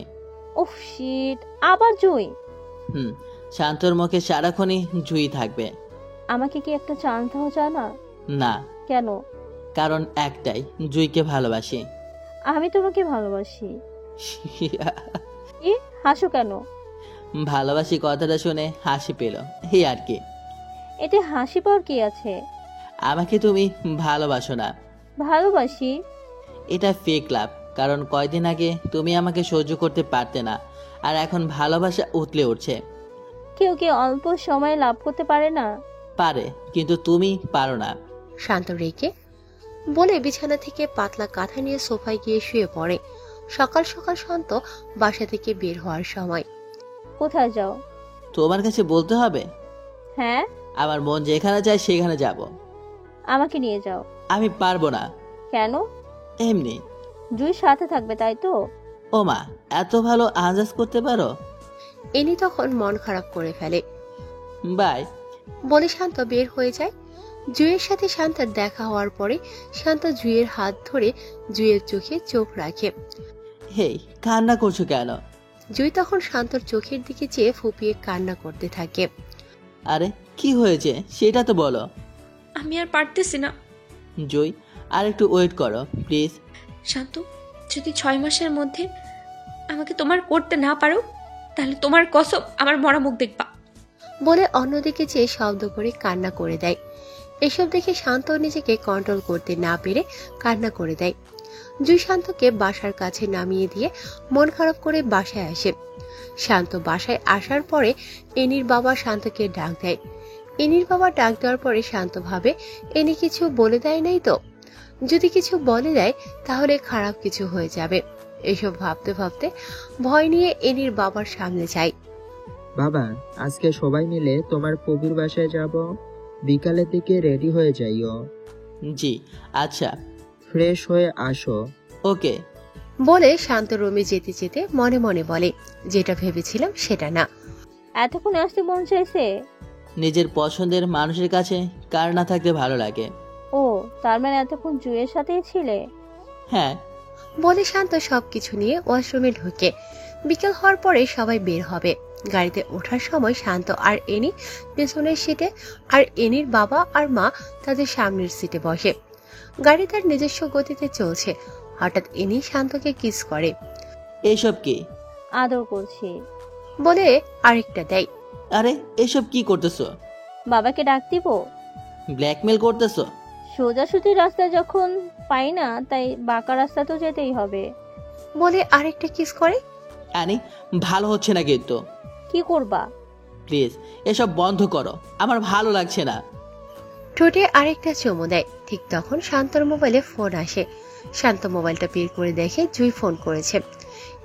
উফ শিট, আবার জুই? শান্তর মুখে সারাক্ষণই জুই থাকবে। আমাকে কি একটা চান্স দাও যায় না? না। কেন? কারণ একটাই, জুইকে ভালোবাসি। আমি তোমাকে ভালোবাসি। কি হাসো কেন? ভালোবাসি কথাটা শুনে হাসি পেল, এই আর কি। এতে হাসি পাওয়ার কি আছে? আমাকে তুমি ভালোবাসো না। ভালোবাসি। এটা ফেক লাভ, কারণ কয়দিন আগে তুমি আমাকে সহ্য করতে পারতে না, আর এখন ভালোবাসা উতলে উঠছে। কেউ কি অল্প সময় লাভ করতে পারে না? পারে, কিন্তু তুমি পারো না। শান্ত রেখে বলে বিছানা থেকে পাতলা কাঁথা নিয়ে সোফায় গিয়ে শুয়ে পড়ে। সকাল সকাল শান্ত বাসা থেকে বের হওয়ার সময়। কোথায় যাও? তোমার কাছে বলতে হবে? হ্যাঁ। আমার মন যেখানে চায় সেখানে যাব। আমাকে নিয়ে যাও। আমি পারবো না। কেন? এমনি। জুই সাথে থাকবে তাই তো? ও মা, এত ভালো আন্দাজ করতে পারো? এনি তখন মন খারাপ করে ফেলে। বাই বলে শান্ত বের হয়ে যায়। জুইয়ের সাথে শান্তার দেখা হওয়ার পরে শান্ত জুইয়ের হাত ধরে জুইয়ের চোখে চোখ রাখে। হেই, কান্না করছো কেন? জুই তখন শান্তর চোখের দিকে চেয়ে ফুপিয়ে কান্না করতে থাকে। আরে কি হয়েছে সেটা তো বলো। আমি আর পারতেছি না। জুই, আর একটু ওয়েট করো প্লিজ। শান্ত, যদি 6 মাসের মধ্যে আমাকে তোমার করতে না পারো, তাহলে তোমার কসম আমার মরা মুখ দেখবা। বলে অন্যদিকে চেয়ে শব্দ করে কান্না করে দেয়। এসব দেখে শান্ত নিজেকে কন্ট্রোল করতে না পেরে কান্না করে দেয়। জুই শান্তকে বাসার কাছে নামিয়ে দিয়ে মন খারাপ করে বাসায় আসে। শান্ত বাসায় আসার পরে এনির বাবা শান্তকে ডাক দেয়। এনির বাবা ডাক দেওয়ার পরে শান্ত ভাবে এনি কিছু বলে দেয় নাই তো, যদি কিছু বলে দেয় তাহলে খারাপ কিছু হয়ে যাবে। এসব ভাবতে ভাবতে ভয় নিয়ে এনির বাবার সামনে যায়। বাবা, আজকে সবাই মিলে তোমার পবির বাসায় যাব, বিকালের দিকে রেডি হয়ে যাইও। জি আচ্ছা। ফ্রেশ হয়ে আসো। ওকে। বলে শান্ত রুমে যেতে যেতে মনে মনে বলে, যেটা ভেবেছিলাম সেটা না। এতক্ষণ আসতে মন চাইছে? নিজের পছন্দের মানুষের কাছে কার না থাকতে ভালো লাগে। ও, তার মানে এতক্ষণ জুইয়ের সাথেই ছিলে? হ্যাঁ। বলে শান্ত সবকিছু নিয়ে ওয়াশরুমে ঢুকে। বিকেল হওয়ার পরে সবাই বের হবে। গাড়িতে ওঠার সময় শান্ত আর এনি পেছনের সিটে, আর এনির বাবা আর মা তাদের সামনের সিটে বসে। গাড়ি তার নিজস্ব গতিতে চলছে। হঠাৎ এনি শান্তকে কিস করে। এইসব কি? আদর করছি। বলে আরেকটা দেয়। আরে এসব কি করতেছো? বাবাকে ডাক দিব? ব্ল্যাকমেল করতেছো? সোজাসুজি রাস্তা যখন পাই না, তাই বাঁকা রাস্তা তো যেতেই হবে। বলে আরেকটা কিস করে। আনি, ভালো হচ্ছে না কিন্তু। কি করবা? প্লিজ এসব বন্ধ করো, আমার ভালো লাগছে না। ঠোঁটে আরেকটা চুমু দেয়। ঠিক তখন শান্তর মোবাইলে ফোন আসে। শান্ত মোবাইলটা বের করে দেখে জুই ফোন করেছে।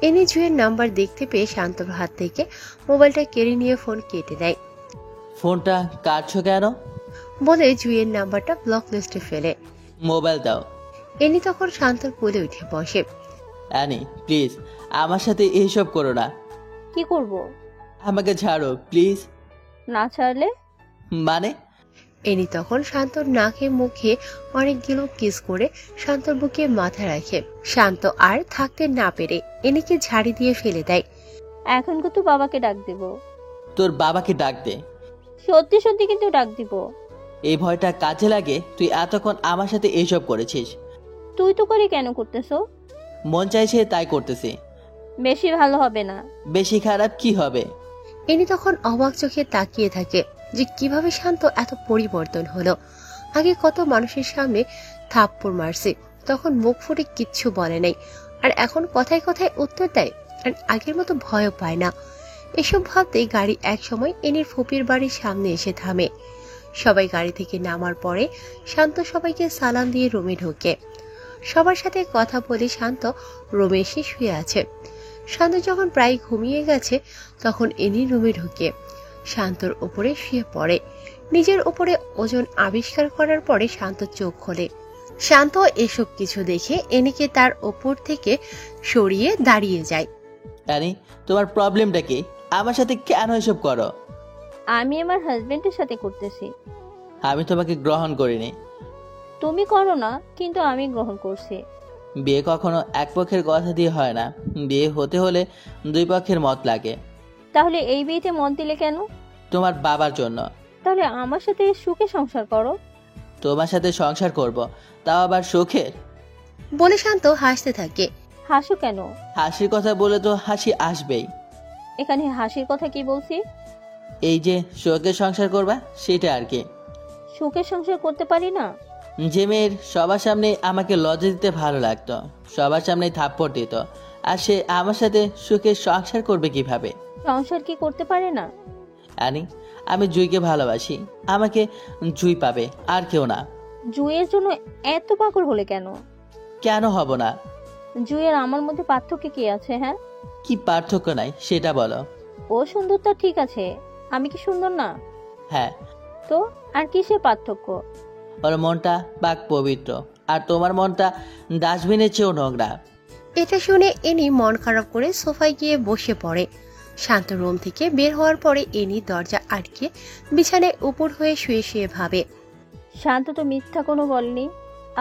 এনি জুইয়ের নাম্বার দেখতে পেয়ে শান্তর হাত থেকে মোবাইলটা কেড়ে নিয়ে ফোন কেটে দেয়। ফোনটা কাটছো কেন? বলে জুইয়ের নাম্বারটা ব্লক লিস্টে ফেলে। মোবাইল দাও। এনি তখন শান্তর কোলে উঠে বসে। অ্যানি প্লিজ আমার সাথে এইসব করো না। কি করব? আমাকে ছাড়ো প্লিজ। না ছাড়লে? মানে? এনি তখন শান্তর নাকে মুখে অনেকগুলো কিস করে শান্তর বুকে মাথা রাখে। শান্ত আর থাকতে না পেরে এনিকে ঝাড়ি দিয়ে ফেলে দেয়। এখন কিন্তু বাবাকে ডাক দিব। তোর বাবাকে ডাক দে। সত্যি সত্যি কিন্তু ডাক দিব। এই ভয়টা কাজে লাগে, তুই এতক্ষণ আমার সাথে এইসব করেছিস। তুই তো করে কেন করতেছো? মন চাইছে তাই করতেছি। বেশি ভালো হবে না। বেশি খারাপ কি হবে? এনি তখন অবাক চোখে তাকিয়ে থাকে যে কিভাবে শান্ত এত পরিবর্তন হলো। আগে কত মানুষের সামনে থাপ্পড় মারছে, তখন মুখ ফুটে কিচ্ছু বলে নাই, আর এখন কথায় কথায় উত্তর দেয়, আর আগের মতো ভয়ও পায় না। এসব ভাবতেই গাড়ি একসময় এনির ফুপির বাড়ির সামনে এসে থামে। সবাই গাড়ি থেকে নামার পরে শান্ত সবাইকে সালাম দিয়ে রুমে ঢোকে। সবার সাথে কথা বলে শান্ত রুমে এসে শুয়ে আছে। শান্ত যখন প্রায় ঘুমিয়ে গেছে তখন এনি রুমে ঢুকে শান্তর উপরে শুয়ে পড়ে। নিজের উপরে ওজন আবিষ্কার করার পরে শান্ত চোখ খোলে। শান্ত এসব কিছু দেখে এনিকে তার ওপর থেকে সরিয়ে দাঁড়িয়ে যায়। অ্যানি তোমার প্রবলেমটা কি? আমার সাথে কেন এসব করো? আমি আমার হাজবেন্ডের সাথে করতেছি। আমি তোমাকে গ্রহণ করিনি। তুমি করো না, কিন্তু আমি গ্রহণ করছি। বিয়ে কখনো এক পক্ষের কথা দিয়ে হয় না, বিয়ে হতে হলে দুই পক্ষের মত লাগে। তাহলে এই বিয়েতে মত দিলে কেন? তোমার বাবার জন্য। তাহলে আমার সাথে সুখে সংসার করো। তোমার সাথে সংসার করব, তাও আবার সুখের? বলে শান্ত হাসতে থাকে। হাসো কেন? হাসির কথা বলে তো হাসি আসবেই। এখানে হাসির কথা কি বলছি? এই যে সুখের সংসার করবা সেটা আর কি। সুখের সংসার করতে পারি না? যে মেয়ের সবার সামনে আমাকে লজ্জা দিতে ভালো লাগতো, সবার সামনে থাপ্পড় দিত, আর সে আমার সাথে সুখের সংসার করবে কিভাবে? সংসার কি করতে পারে না? আনি আমি জুইকে ভালোবাসি, আমাকে জুই পাবে, আর কেউ না। জুয়ের জন্য এত পাগল হলে কেন? কেন হব না? জুয়ের আমার মধ্যে পার্থক্য কি আছে? হ্যাঁ, কি পার্থক্য নাই সেটা বলো। ও সুন্দরটা ঠিক আছে, আমি কি সুন্দর না? হ্যাঁ। তো আর কিসের পার্থক্য? ওর মনটা পাক পবিত্র, আর তোমার মনটা ডাস্টবিনের চেয়েও নোংরা। এটা শুনে এনি মন খারাপ করে সোফায় গিয়ে বসে পড়ে। শান্ত রুম থেকে বের হওয়ার পরে এনি দরজা আটকে বিছানায় উপর হয়ে শুয়ে শুয়ে ভাবে। শান্ত তো মিথ্যা কোনো বলেনি।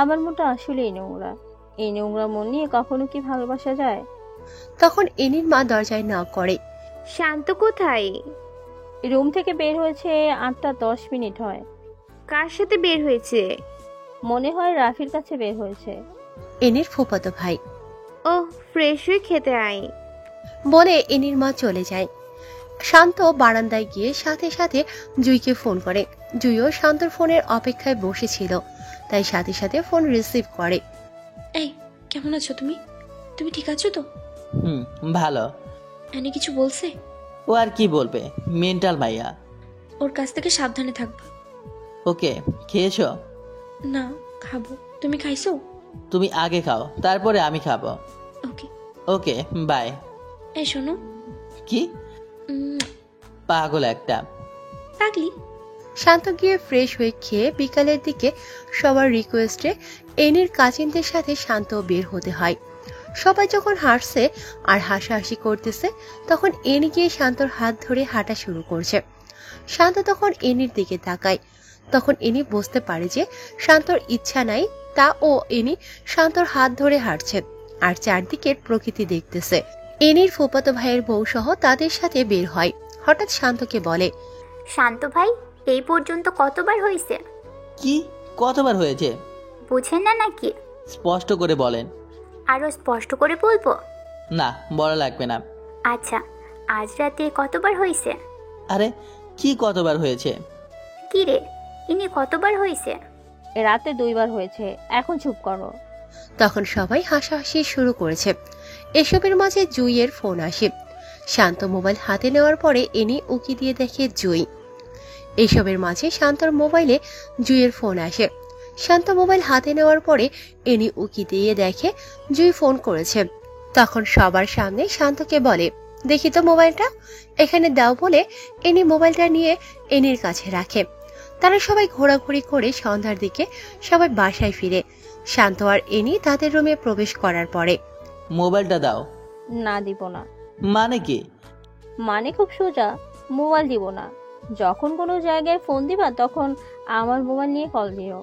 আমার মনটা আসলেই নোংরা। এই নোংরা মন নিয়ে কখনো কি ভালোবাসা যায়? তখন এনির মা দরজায় নক করে। শান্ত কোথায়? রুম থেকে বের হয়েছে 8:10 হয়। কার সাথে বের হয়েছে? মনে হয় রাফির কাছে বের হয়েছে। এনির ফুফাতো ভাই। ও ফ্রেশ হয়ে খেতে আয় বলে এনির মা চলে যায়। শান্ত বারান্দায় গিয়ে সাথে সাথে জুইকে ফোন করে। জুইও শান্তর ফোনের অপেক্ষায় বসেছিল, তাই সাথে সাথে ফোন রিসিভ করে। এই কেমন আছো তুমি? তুমি ঠিক আছো তো? ভালো। এনি কিছু বলছে? ও আর কি বলবে, মেন্টাল মাইয়া। ওর কাছ থেকে সাবধানে থাকবা। ওকে, খেয়েছো? না, খাবো। তুমি খাইছো? তুমি আগে খাও, তারপরে আমি খাবো। ওকে। Okay bye. এই শোনো। কি? পাগল একটা। পাগলি। শান্ত গিয়ে ফ্রেশ হয়ে খেয়ে বিকালের দিকে সবার রিকোয়েস্টে এনির কাজিনদের সাথে শান্ত বের হতে হয়। সবাই যখন হাসছে আর হাসাহাসি করতেছে তখন এনি গিয়ে শান্তর হাত ধরে হাঁটা শুরু করছে। শান্ত তখন এনির দিকে তাকায়। তখন এনি বুঝতে পারে যে শান্তর ইচ্ছা নাই, তা ও এনি শান্তর হাত ধরে হাঁটছে আর চারদিকের প্রকৃতি দেখতেছে। এনির ফুফাতো ভাইয়ের বউ সহ তাদের সাথে বের হয়। হঠাৎ শান্তকে বলে, শান্ত ভাই, এই পর্যন্ত কতবার হয়েছে? কি কতবার হয়েছে? বুঝেন না নাকি? স্পষ্ট করে বলেন। আরো স্পষ্ট করে বলবো? না, বলা লাগবে না। আচ্ছা, আজ রাতে কতবার হয়েছে? আরে কি কতবার হয়েছে? কি রে, ইনি কতবার হয়েছে? রাতে 2বার হয়েছে, এখন চুপ করো। তখন সবাই হাসাহাসি শুরু করেছে। এসবের মাঝে জুইয়ের ফোন আসে। শান্ত মোবাইল হাতে নেওয়ার পরে এনি উকি দিয়ে দেখে জুই। এইসবের মাঝে শান্তর মোবাইলে জুইয়ের ফোন আসে। শান্ত মোবাইল হাতে নেওয়ার পরে এনি উকি দিয়ে দেখে জুই ফোন করেছে। তখন সবার সামনে শান্তকে বলে, দেখি তো মোবাইলটা, এখানে দাও বলে এনি মোবাইলটা নিয়ে এনির কাছে রাখে। তারা সবাই ঘোরাঘুরি করে সন্ধ্যার দিকে সবাই বাসায় ফিরে। শান্ত আর এনি তাদের রুমে প্রবেশ করার পরে, মোবাইলটা দাও। না দিব না। মানে কি? মানে খুব সোজা, মোবাইল দিব না। যখন কোনো জায়গায় ফোন দিবা তখন আমার মোবাইল নিয়ে কল দিও।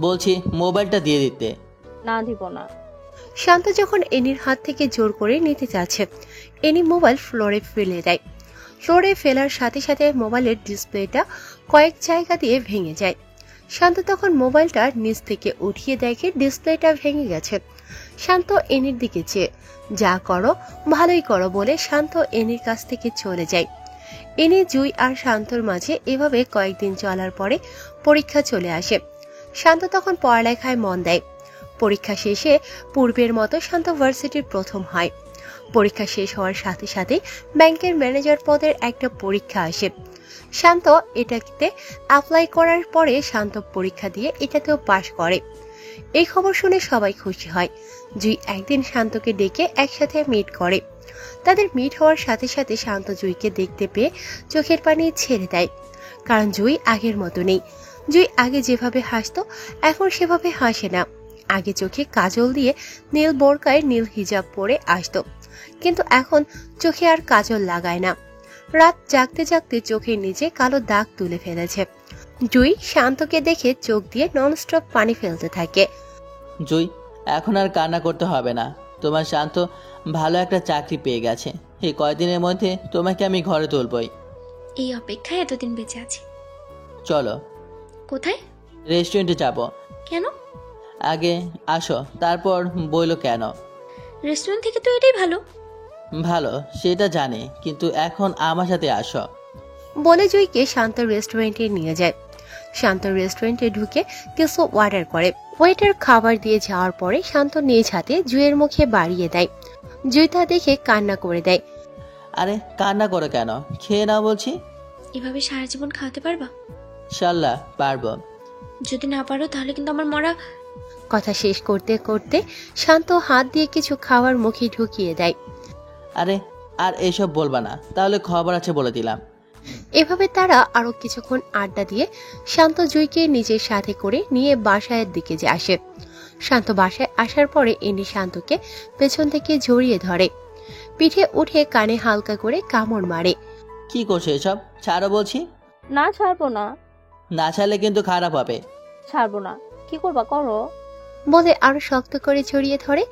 বলছি মোবাইলটা দিয়ে দিতে। না দিব না। শান্ত যখন এনির হাত থেকে জোর করে নিতে চাচ্ছে, এনি মোবাইল ফ্লোরে ফেলে দেয়। ফ্লোরে ফেলার সাথে সাথে মোবাইলের ডিসপ্লেটা কয়েক জায়গা দিয়ে ভেঙে যায়। শান্ত তখন মোবাইলটা নিচ থেকে উঠিয়ে দেখে ডিসপ্লেটা ভেঙে গেছে। শান্ত এনির দিকে চেয়ে, যা করো ভালোই করো বলে শান্ত এনির কাছ থেকে চলে যায়। এনি, জুই আর শান্তর মাঝে এভাবে কয়েকদিন চলার পরে পরীক্ষা চলে আসে। শান্ত তখন পড়ালেখায় মন দেয়। পরীক্ষা শেষে পূর্বের মতো শান্ত ভার্সিটির প্রথম হয়। পরীক্ষা শেষ হওয়ার সাথে সাথে ব্যাংকের ম্যানেজার পদের একটা পরীক্ষা আসে। শান্ত এটাতে অ্যাপ্লাই করার পরে শান্ত পরীক্ষা দিয়ে এটাতেও পাশ করে। এই খবর শুনে সবাই খুশি হয়। জুই একদিন শান্তকে ডেকে একসাথে মিট করে। তাদের মিট হওয়ার সাথে সাথে শান্ত জুইকে দেখতে পেয়ে চোখের পানি ছেড়ে দেয়, কারণ জুই আগের মতো নেই। জুই আগে যেভাবে হাসতো এখন সেভাবে হাসে না। আগে চোখে কাজল দিয়ে নীল বোরকায় নীল হিজাব পরে আসতো, কিন্তু এখন চোখে আর কাজল লাগায় না। রাত জাগতে জাগতে চোখের নিচে কালো দাগ তুলে ফেলেছে। জুই শান্তকে দেখে চোখ দিয়ে ননস্টপ পানি ফেলতে থাকে। জুই, এখন আর কান্না করতে হবে না। তোমার শান্ত ভালো একটা চাকরি পেয়ে গেছে। এই কয়দিনের মধ্যে তোমাকে আমি ঘরে তুলবই। এই অপেক্ষায় এতদিন বেঁচে আছি। চলো। কোথায়? রেস্টুরেন্টে যাব। কেন? আগে আসো, তারপর বইলো কেন। রেস্টুরেন্ট থেকে তো এটাই ভালো। ভালো সেটা জানি, কিন্তু এখন আমার সাথে আসো। বলে জুইকে শান্ত রেস্টুরেন্টে নিয়ে যায়। শান্ত রেস্টুরেন্টে ঢুকে কিছু অর্ডার করে। ওয়েটার খাবার দিয়ে যাওয়ার পরে শান্ত নিজ হাতে জুইয়ের মুখে বাড়িয়ে দেয়। জুই তা দেখে কান্না করে দেয়। আরে কান্না করো কেন? খেয়ে নাও বলছি। এভাবে সারা জীবন খাওয়াতে পারবা? ইনশাল্লাহ পারবো। যদি না পারো তাহলে কিন্তু আমার মরা। কথা শেষ করতে করতে শান্ত হাত দিয়ে কিছু খাওয়ার মুখে ঢুকিয়ে দেয়। আরে আর এসব বলবা না, তাহলে খবর আছে বলে দিলাম। এভাবে তারা আরো কিছুক্ষণ আড্ডা দিয়ে শান্ত জুইকে নিজের সাথে করে নিয়ে বাসায়ের দিকে আসে। শান্ত বাসায় আসার পরে এনি শান্তকে পেছন থেকে জড়িয়ে ধরে, পিঠে উঠে কানে হালকা করে কামড় মারে। কি করছো এসব? ছাড়ো বলছি। না ছাড়বো না। না ছাড়লে কিন্তু খারাপ হবে। ছাড়বো না। কি করবা করো। বলে আরো শক্ত করে জড়িয়ে ধরে।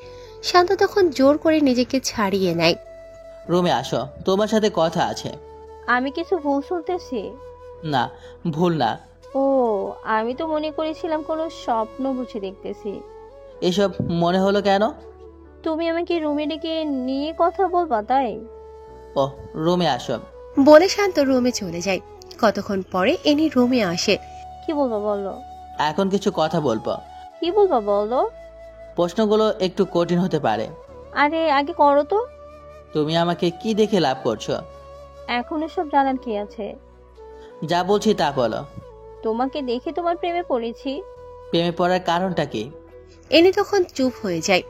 শান্ত তখন জোর করে নিজেকে ছাড়িয়ে নেয়। রুমে আসো, তোমার সাথে কথা আছে। আমি কিছু ভুল শুনতেছি? না, ভুল না। ও, আমি তো মনে করেছিলাম কোনো স্বপ্ন বুঝে দেখতেছি। এসব মনে হলো কেন? তুমি আমাকে রুমে ডেকে নিয়ে কথা বলবা তাই? ও, রুমে আসো। বলে শান্ত রুমে চলে যায়। কতক্ষণ পরে এনি রুমে আসে। কি বলবা বলো। এখন কিছু কথা বলবো। কি বলবা বলো। প্রশ্নগুলো একটু কঠিন হতে পারে। আরে আগে করো তো। তুমি আমাকে কি দেখে লাভ করছো? এখন এসব জানার কি আছে? যা বলছি তা বলো। তোমাকে দেখে তোমার প্রেমে পড়েছি। প্রেমে পড়ার কারণটা কি? এনি তখন চুপ হয়ে যায়।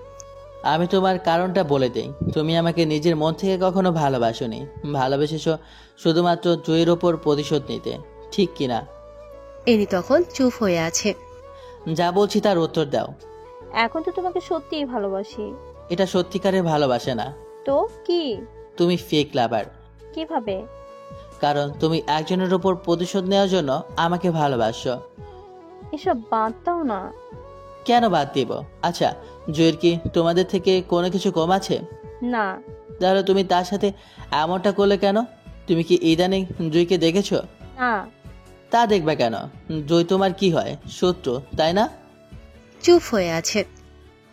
আমি তোমার কারণটা বলে দেই। তুমি আমাকে নিজের মন থেকে কখনো ভালোবাসোনি। ভালোবেসেছো শুধুমাত্র জুইয়ের ওপর প্রতিশোধ নিতে, ঠিক কিনা? এনি তখন চুপ হয়ে আছে। যা বলছি তার উত্তর দাও। এখন তো তোমাকে সত্যিই ভালোবাসি। এটা সত্যিকারের ভালোবাসা না। তো কি? তুমি ফেক লাভার। কিভাবে? কারণ তুমি একজনের ওপর প্রতিশোধ নেওয়ার জন্য আমাকে ভালোবাসো। এসব বাদ দাও না। কেন বাদ দিব? আচ্ছা, জুয়ের কি তোমাদের থেকে কোনো কিছু কম আছে? না। তাহলে তুমি তার সাথে এমনটা করলে কেন? তুমি কি ইদানিং জুইকে দেখেছো? না। তা দেখবে কেন? জুই তোমার কি হয়? শত্রু, তাই না? চুপ হয়ে আছে।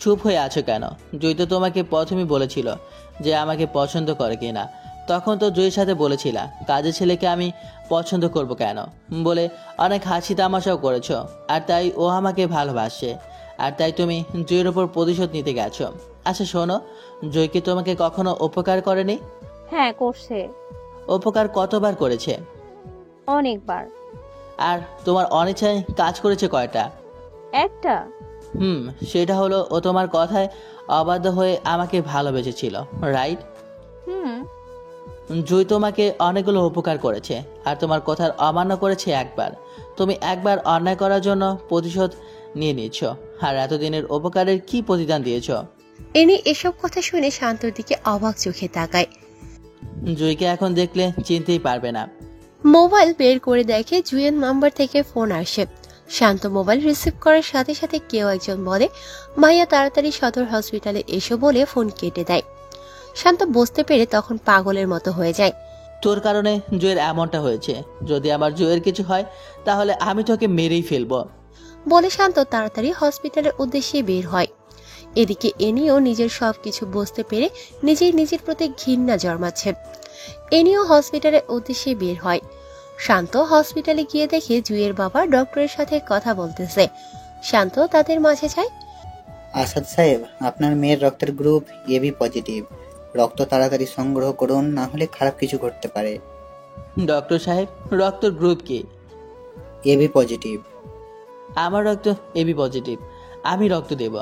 চুপ হয়ে আছো কেন? জুই তো তোমাকে প্রথমেই বলেছিল যে আমাকে পছন্দ করে কিনা। তখন তো জুইয়ের সাথে বলেছিলা কাজের ছেলেকে আমি পছন্দ করব কেন বলে অনেক হাসি তামাশাও করেছো। আর তাই ও আমাকে ভালোবাসে, আর তাই তুমি জুইয়ের ওপর প্রতিশোধ নিতে গেছো। আচ্ছা শোনো, জুই কি তোমাকে কখনো উপকার করেনি? হ্যাঁ করছে, উপকার কতবার করেছে? অনেকবার। আর তোমার অনিচ্ছায় কাজ করেছে কয়টা? একটা। সেটা হলো ও তোমার কথায় অবাধ্য হয়ে আমাকে ভালোবেসেছিল, রাইট? হুম। জুই তোমাকে অনেকগুলো উপকার করেছে আর তোমার কথার অমান্য করেছে একবার। তুমি একবার অন্যায় করার জন্য প্রতিশোধ নিয়ে নিচ্ছ, আর এতদিনের উপকারের কি প্রতিদান দিয়েছ? এনি এসব কথা শুনে শান্তর দিকে অবাক চোখে তাকায়। জুইকে এখন দেখলে চিনতেই পারবে না। মোবাইল বের করে দেখে জুয়ের নাম্বার থেকে ফোন আসে। শান্ত মোবাইল রিসিভ করার সাথে সাথে কেউ একজন বলে, মাইয়া তাড়াতাড়ি সদর হসপিটালে এসো বলে ফোন কেটে দেয়। শান্ত বুঝতে পেরে তখন পাগলের মতো হয়ে যায়। তোর কারণে জুয়ের এমনটা হয়েছে। যদি আমার জুয়ের কিছু হয় তাহলে আমি তোকে মেরেই ফেলবো। বলে শান্ত তাড়াতাড়ি হসপিটালের উদ্দেশ্যে বের হয়। এদিকে এনিও নিজের সবকিছু বুঝতে পেরে নিজের প্রতি ঘৃণা জন্মাচ্ছে। এনিও হসপিটালের উদ্দেশ্যে বের হয়। শান্ত হসপিটালে গিয়ে দেখে জুয়ের বাবা ডক্টরের সাথে কথা বলতেছে। শান্ত তাদের মাঝে যায়। আসাদ সাহেব, আপনার মেয়ের রক্তের গ্রুপ এবি পজিটিভ। রক্ত তাড়াতাড়ি সংগ্রহ করুন, না হলে খারাপ কিছু ঘটতে পারে। ডক্টর সাহেব, রক্তের গ্রুপ কি? AB positive. আমার রক্ত এবি পজিটিভ। আমি রক্ত দেব।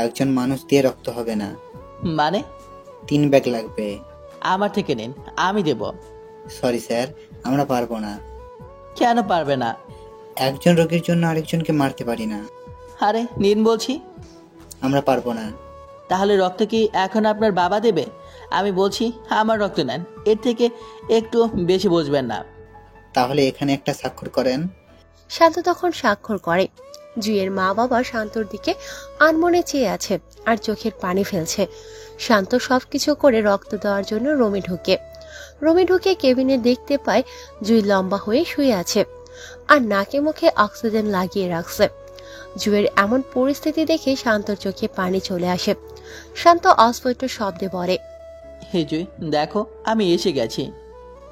একজন মানুষ দিয়ে রক্ত হবে না। মানে? 3 ব্যাগ লাগবে। আমার থেকে নিন, আমি দেব। সরি স্যার, আমরা পারবো না। কেন পারবে না? একজন রোগীর জন্য আরেকজনকে মারতে পারি না। আরে নিন বলছি। আমরা পারবো না। তাহলে রক্ত কি এখন আপনার বাবা দেবে? আমি বলছি আমার রক্ত নেন, এর থেকে একটু বেশি বুঝবেন না। তাহলে এখানে একটা স্বাক্ষর করেন। শান্ত তখন স্বাক্ষর করে। জুয়ের মা বাবা শান্তর দিকে আনমনে চেয়ে আছে আর চোখের পানি ফেলছে। শান্ত সবকিছু করে রক্ত দেওয়ার জন্য রুমে ঢুকে কেবিনে দেখতে পায় জুই লম্বা হয়ে শুয়ে আছে আর নাকে মুখে অক্সিজেন লাগিয়ে রাখছে। জুয়ের এমন পরিস্থিতি দেখে শান্তর চোখে পানি চলে আসে। শান্ত অস্ফুট শব্দে বলে, হে জুই, দেখো আমি এসে গেছি।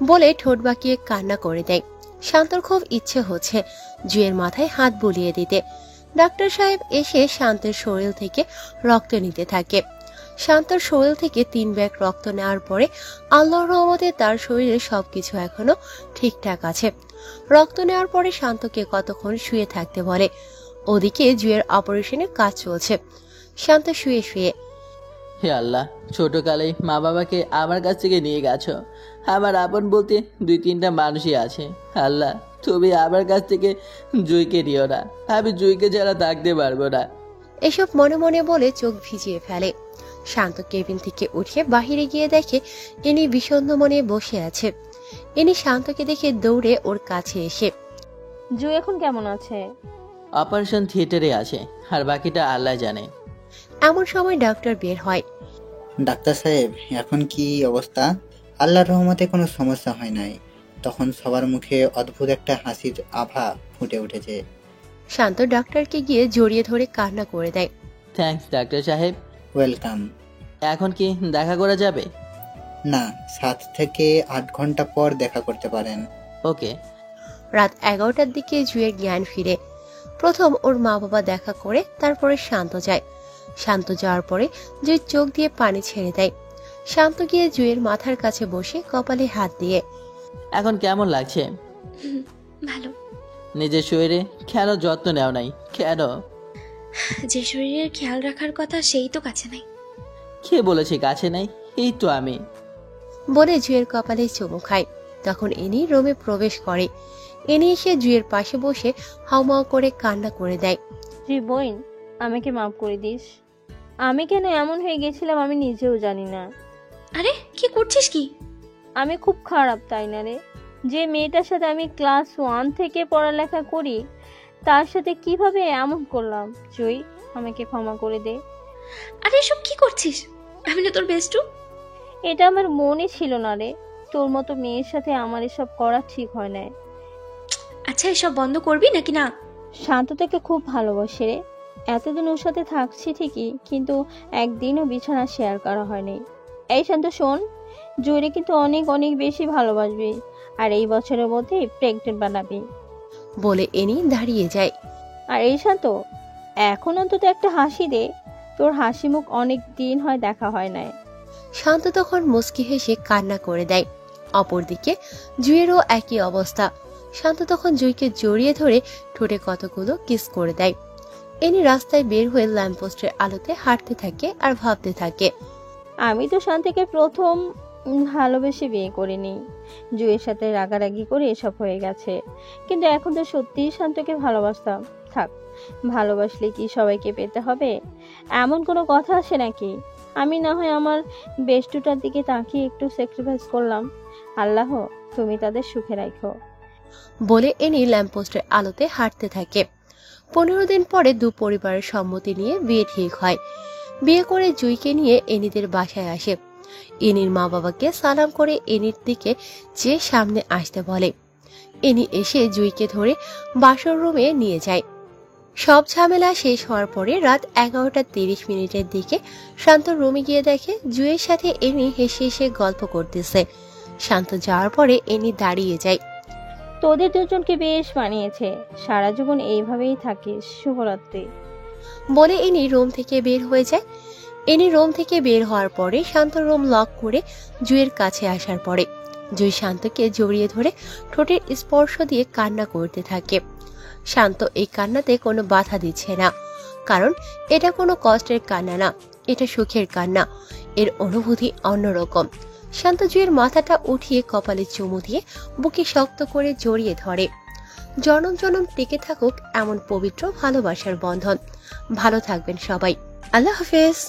বলে ঠোঁট বাঁকিয়ে কান্না করে দেয়। শান্তর খুব ইচ্ছে হচ্ছে জুয়ের মাথায় হাত বুলিয়ে দিতে। ডাক্তার সাহেব এসে শান্তের শরীর থেকে রক্ত নিতে থাকে। শান্তর শরীর থেকে 3 ব্যাগ রক্ত নেওয়ার পরে আল্লাহর রহমতে তার শরীরে সবকিছু এখনো ঠিকঠাক আছে। রক্ত নেওয়ার পরে শান্তকে কতক্ষণ শুয়ে থাকতে বলে। ওদিকে জুয়ের অপারেশনের কাজ চলছে। শান্ত শুয়ে শুয়ে, হে আল্লাহ, ছোটকালেই মা বাবাকে আমার কাছ থেকে নিয়ে গেছো। আমার আপন বলতে 2-3টা মানুষই আছে। আল্লাহ, তুমি আমার কাছ থেকে জুইকে নিও না। আমি জুইকে ছাড়া থাকতে পারবো না। এসব মনে মনে বলে চোখ ভিজিয়ে ফেলে। শান্ত কেবিন থেকে উঠে বাহিরে গিয়ে দেখে ইনি বিষণ্ণ মনে বসে আছে। ইনি শান্তকে দেখে দৌড়ে ওর কাছে এসে, জুই এখন কেমন আছে? অপারেশন থিয়েটারে আছে, আর বাকিটা আল্লাহ জানে। এমন সময় ডাক্তার বের হয়। ডাক্তার সাহেব, এখন কি অবস্থা? আল্লাহর রহমতে কোনো সমস্যা হয় নাই। তখন সবার মুখে অদ্ভুত একটা হাসির আভা ফুটে উঠেছে। শান্ত ডাক্তারকে গিয়ে জড়িয়ে ধরে কান্না করে দেয়। থ্যাঙ্কস ডাক্তার সাহেব। ওয়েলকাম। এখন কি দেখা করা যাবে? না, 7 থেকে 8 ঘন্টা পর দেখা করতে পারেন। ওকে। রাত 11টার দিকে জুয়ের জ্ঞান ফিরে। প্রথম ওর মা বাবা দেখা করে তারপরে শান্ত যায়। শান্ত যাওয়ার পরে জুয়ের চোখ দিয়ে পানি ছেড়ে দেয়। শান্ত গিয়ে জুয়ের মাথার কাছে বসে কপালে হাত দিয়ে, এখন কেমন লাগছে? ভালো। নিজের শরীরে কেন যত্ন নেও নাই? কেন? যে শরীরের খেয়াল রাখার কথা সেই তো কাছে নাই। কে বলেছে কাছে নাই? এই তো আমি। বলে জুয়ের কপালে চুমু খায়। তখন ইনি রুমে প্রবেশ করে। ইনি এসে জুয়ের পাশে বসে হাউমাউ করে কান্না করে দেয়। জুই বোন, আমাকে মাফ করে দিস। আমি কেন এমন হয়ে গেছিলাম আমি নিজেও জানি না। আরে কি করছিস কি? আমি খুব খারাপ, তাই না রে? যে মেয়েটার সাথে আমি ক্লাস 1 থেকে পড়ালেখা করি তার সাথে কিভাবে এমন করলাম? জুই, আমাকে ক্ষমা করে দে। আরে এসব কি করছিস? আমি না তোর বেস্টু। এটা আমার মনে ছিল না রে। তোর মতো মেয়ের সাথে আমার এসব করা ঠিক হয় না। আচ্ছা এসব বন্ধ করবি নাকি না? শান্ত থেকে খুব ভালোবাসে রে। এতদিন ওর সাথে থাকছি ঠিকই, কিন্তু একদিনও বিছানা শেয়ার করা হয়নি। এই শান্ত শোন, জুইরে কিন্তু অনেক অনেক বেশি ভালোবাসবি, আর এই বছরের মধ্যে প্রেগনেন্ট বানাবি। বলে এনি দাঁড়িয়ে যায়। আর এই শান্ত, এখন অন্তত একটা হাসি দে। তোর হাসি মুখ অনেক দিন হয় দেখা হয় না। শান্ত তখন মুচকি হেসে কান্না করে দেয়। অপরদিকে জুইয়েরও একই অবস্থা। শান্ত তখন জুইকে জড়িয়ে ধরে ঠোঁটে কতগুলো কিস করে দেয়। এনি রাস্তায় বের হয়ে ল্যাম্পপোস্টের আলোতে হাঁটতে থাকে আর ভাবতে থাকে। আমি তো শান্তিকে প্রথম ভালোবেসে বিয়ে করিনি, জুয়ের সাথে রাগারাগি করে এসব হয়ে গেছে। কিন্তু এখন তো সত্যিই শান্তকে ভালোবাসতাম। থাক, ভালোবাসলে কি সবাইকে পেতে হবে এমন কোনো কথা আসে নাকি? আমি না হয় আমার বেষ্টুটার দিকে তাকিয়ে একটু স্যাক্রিফাইস করলাম। আল্লাহ তুমি তাদের সুখে রাখো। বলে এনি ল্যাম্পপোস্টের আলোতে হাঁটতে থাকে। 15 দিন পরে দু পরিবারের সম্মতি নিয়ে বিয়ে ঠিক হয়। বিয়ে করে জুইকে নিয়ে এনিদের বাসায় আসে। এনির মা বাবাকে সালাম করে এনির দিকে যে সামনে আসতে বলে। এনি এসে জুইকে ধরে বাসর রুমে নিয়ে যায়। সব ঝামেলা শেষ হওয়ার পরে রাত 11:30 দিকে শান্ত রুমে গিয়ে দেখে জুইয়ের সাথে এনি হেসে হেসে গল্প করতেছে। শান্ত যাওয়ার পরে এনি দাঁড়িয়ে যায়। তোদের দুজনকে বেশ মানিয়েছে, সারা জীবন এইভাবেই থাকিস, শুভরাত্রি বলে এনি রুম থেকে বের হয়ে যায়। এনি রুম থেকে বের হওয়ার পরে শান্ত রুম লক করে জুইয়ের কাছে আসার পরে জুই শান্তকে জড়িয়ে ধরে ঠোঁটের স্পর্শ দিয়ে কান্না করতে থাকে। শান্ত এই কান্নাতে কোনো বাধা দিচ্ছে না, কারণ এটা কোনো কষ্টের কান্না না, এটা সুখের কান্না। এর অনুভূতি অন্যরকম। শান্ত জুইয়ের মাথাটা উঠিয়ে কপালে চুমু দিয়ে বুকে শক্ত করে জড়িয়ে ধরে। জনম জনম টিকে থাকুক এমন পবিত্র ভালোবাসার বন্ধন। ভালো থাকবেন সবাই। আল্লাহ হাফেজ।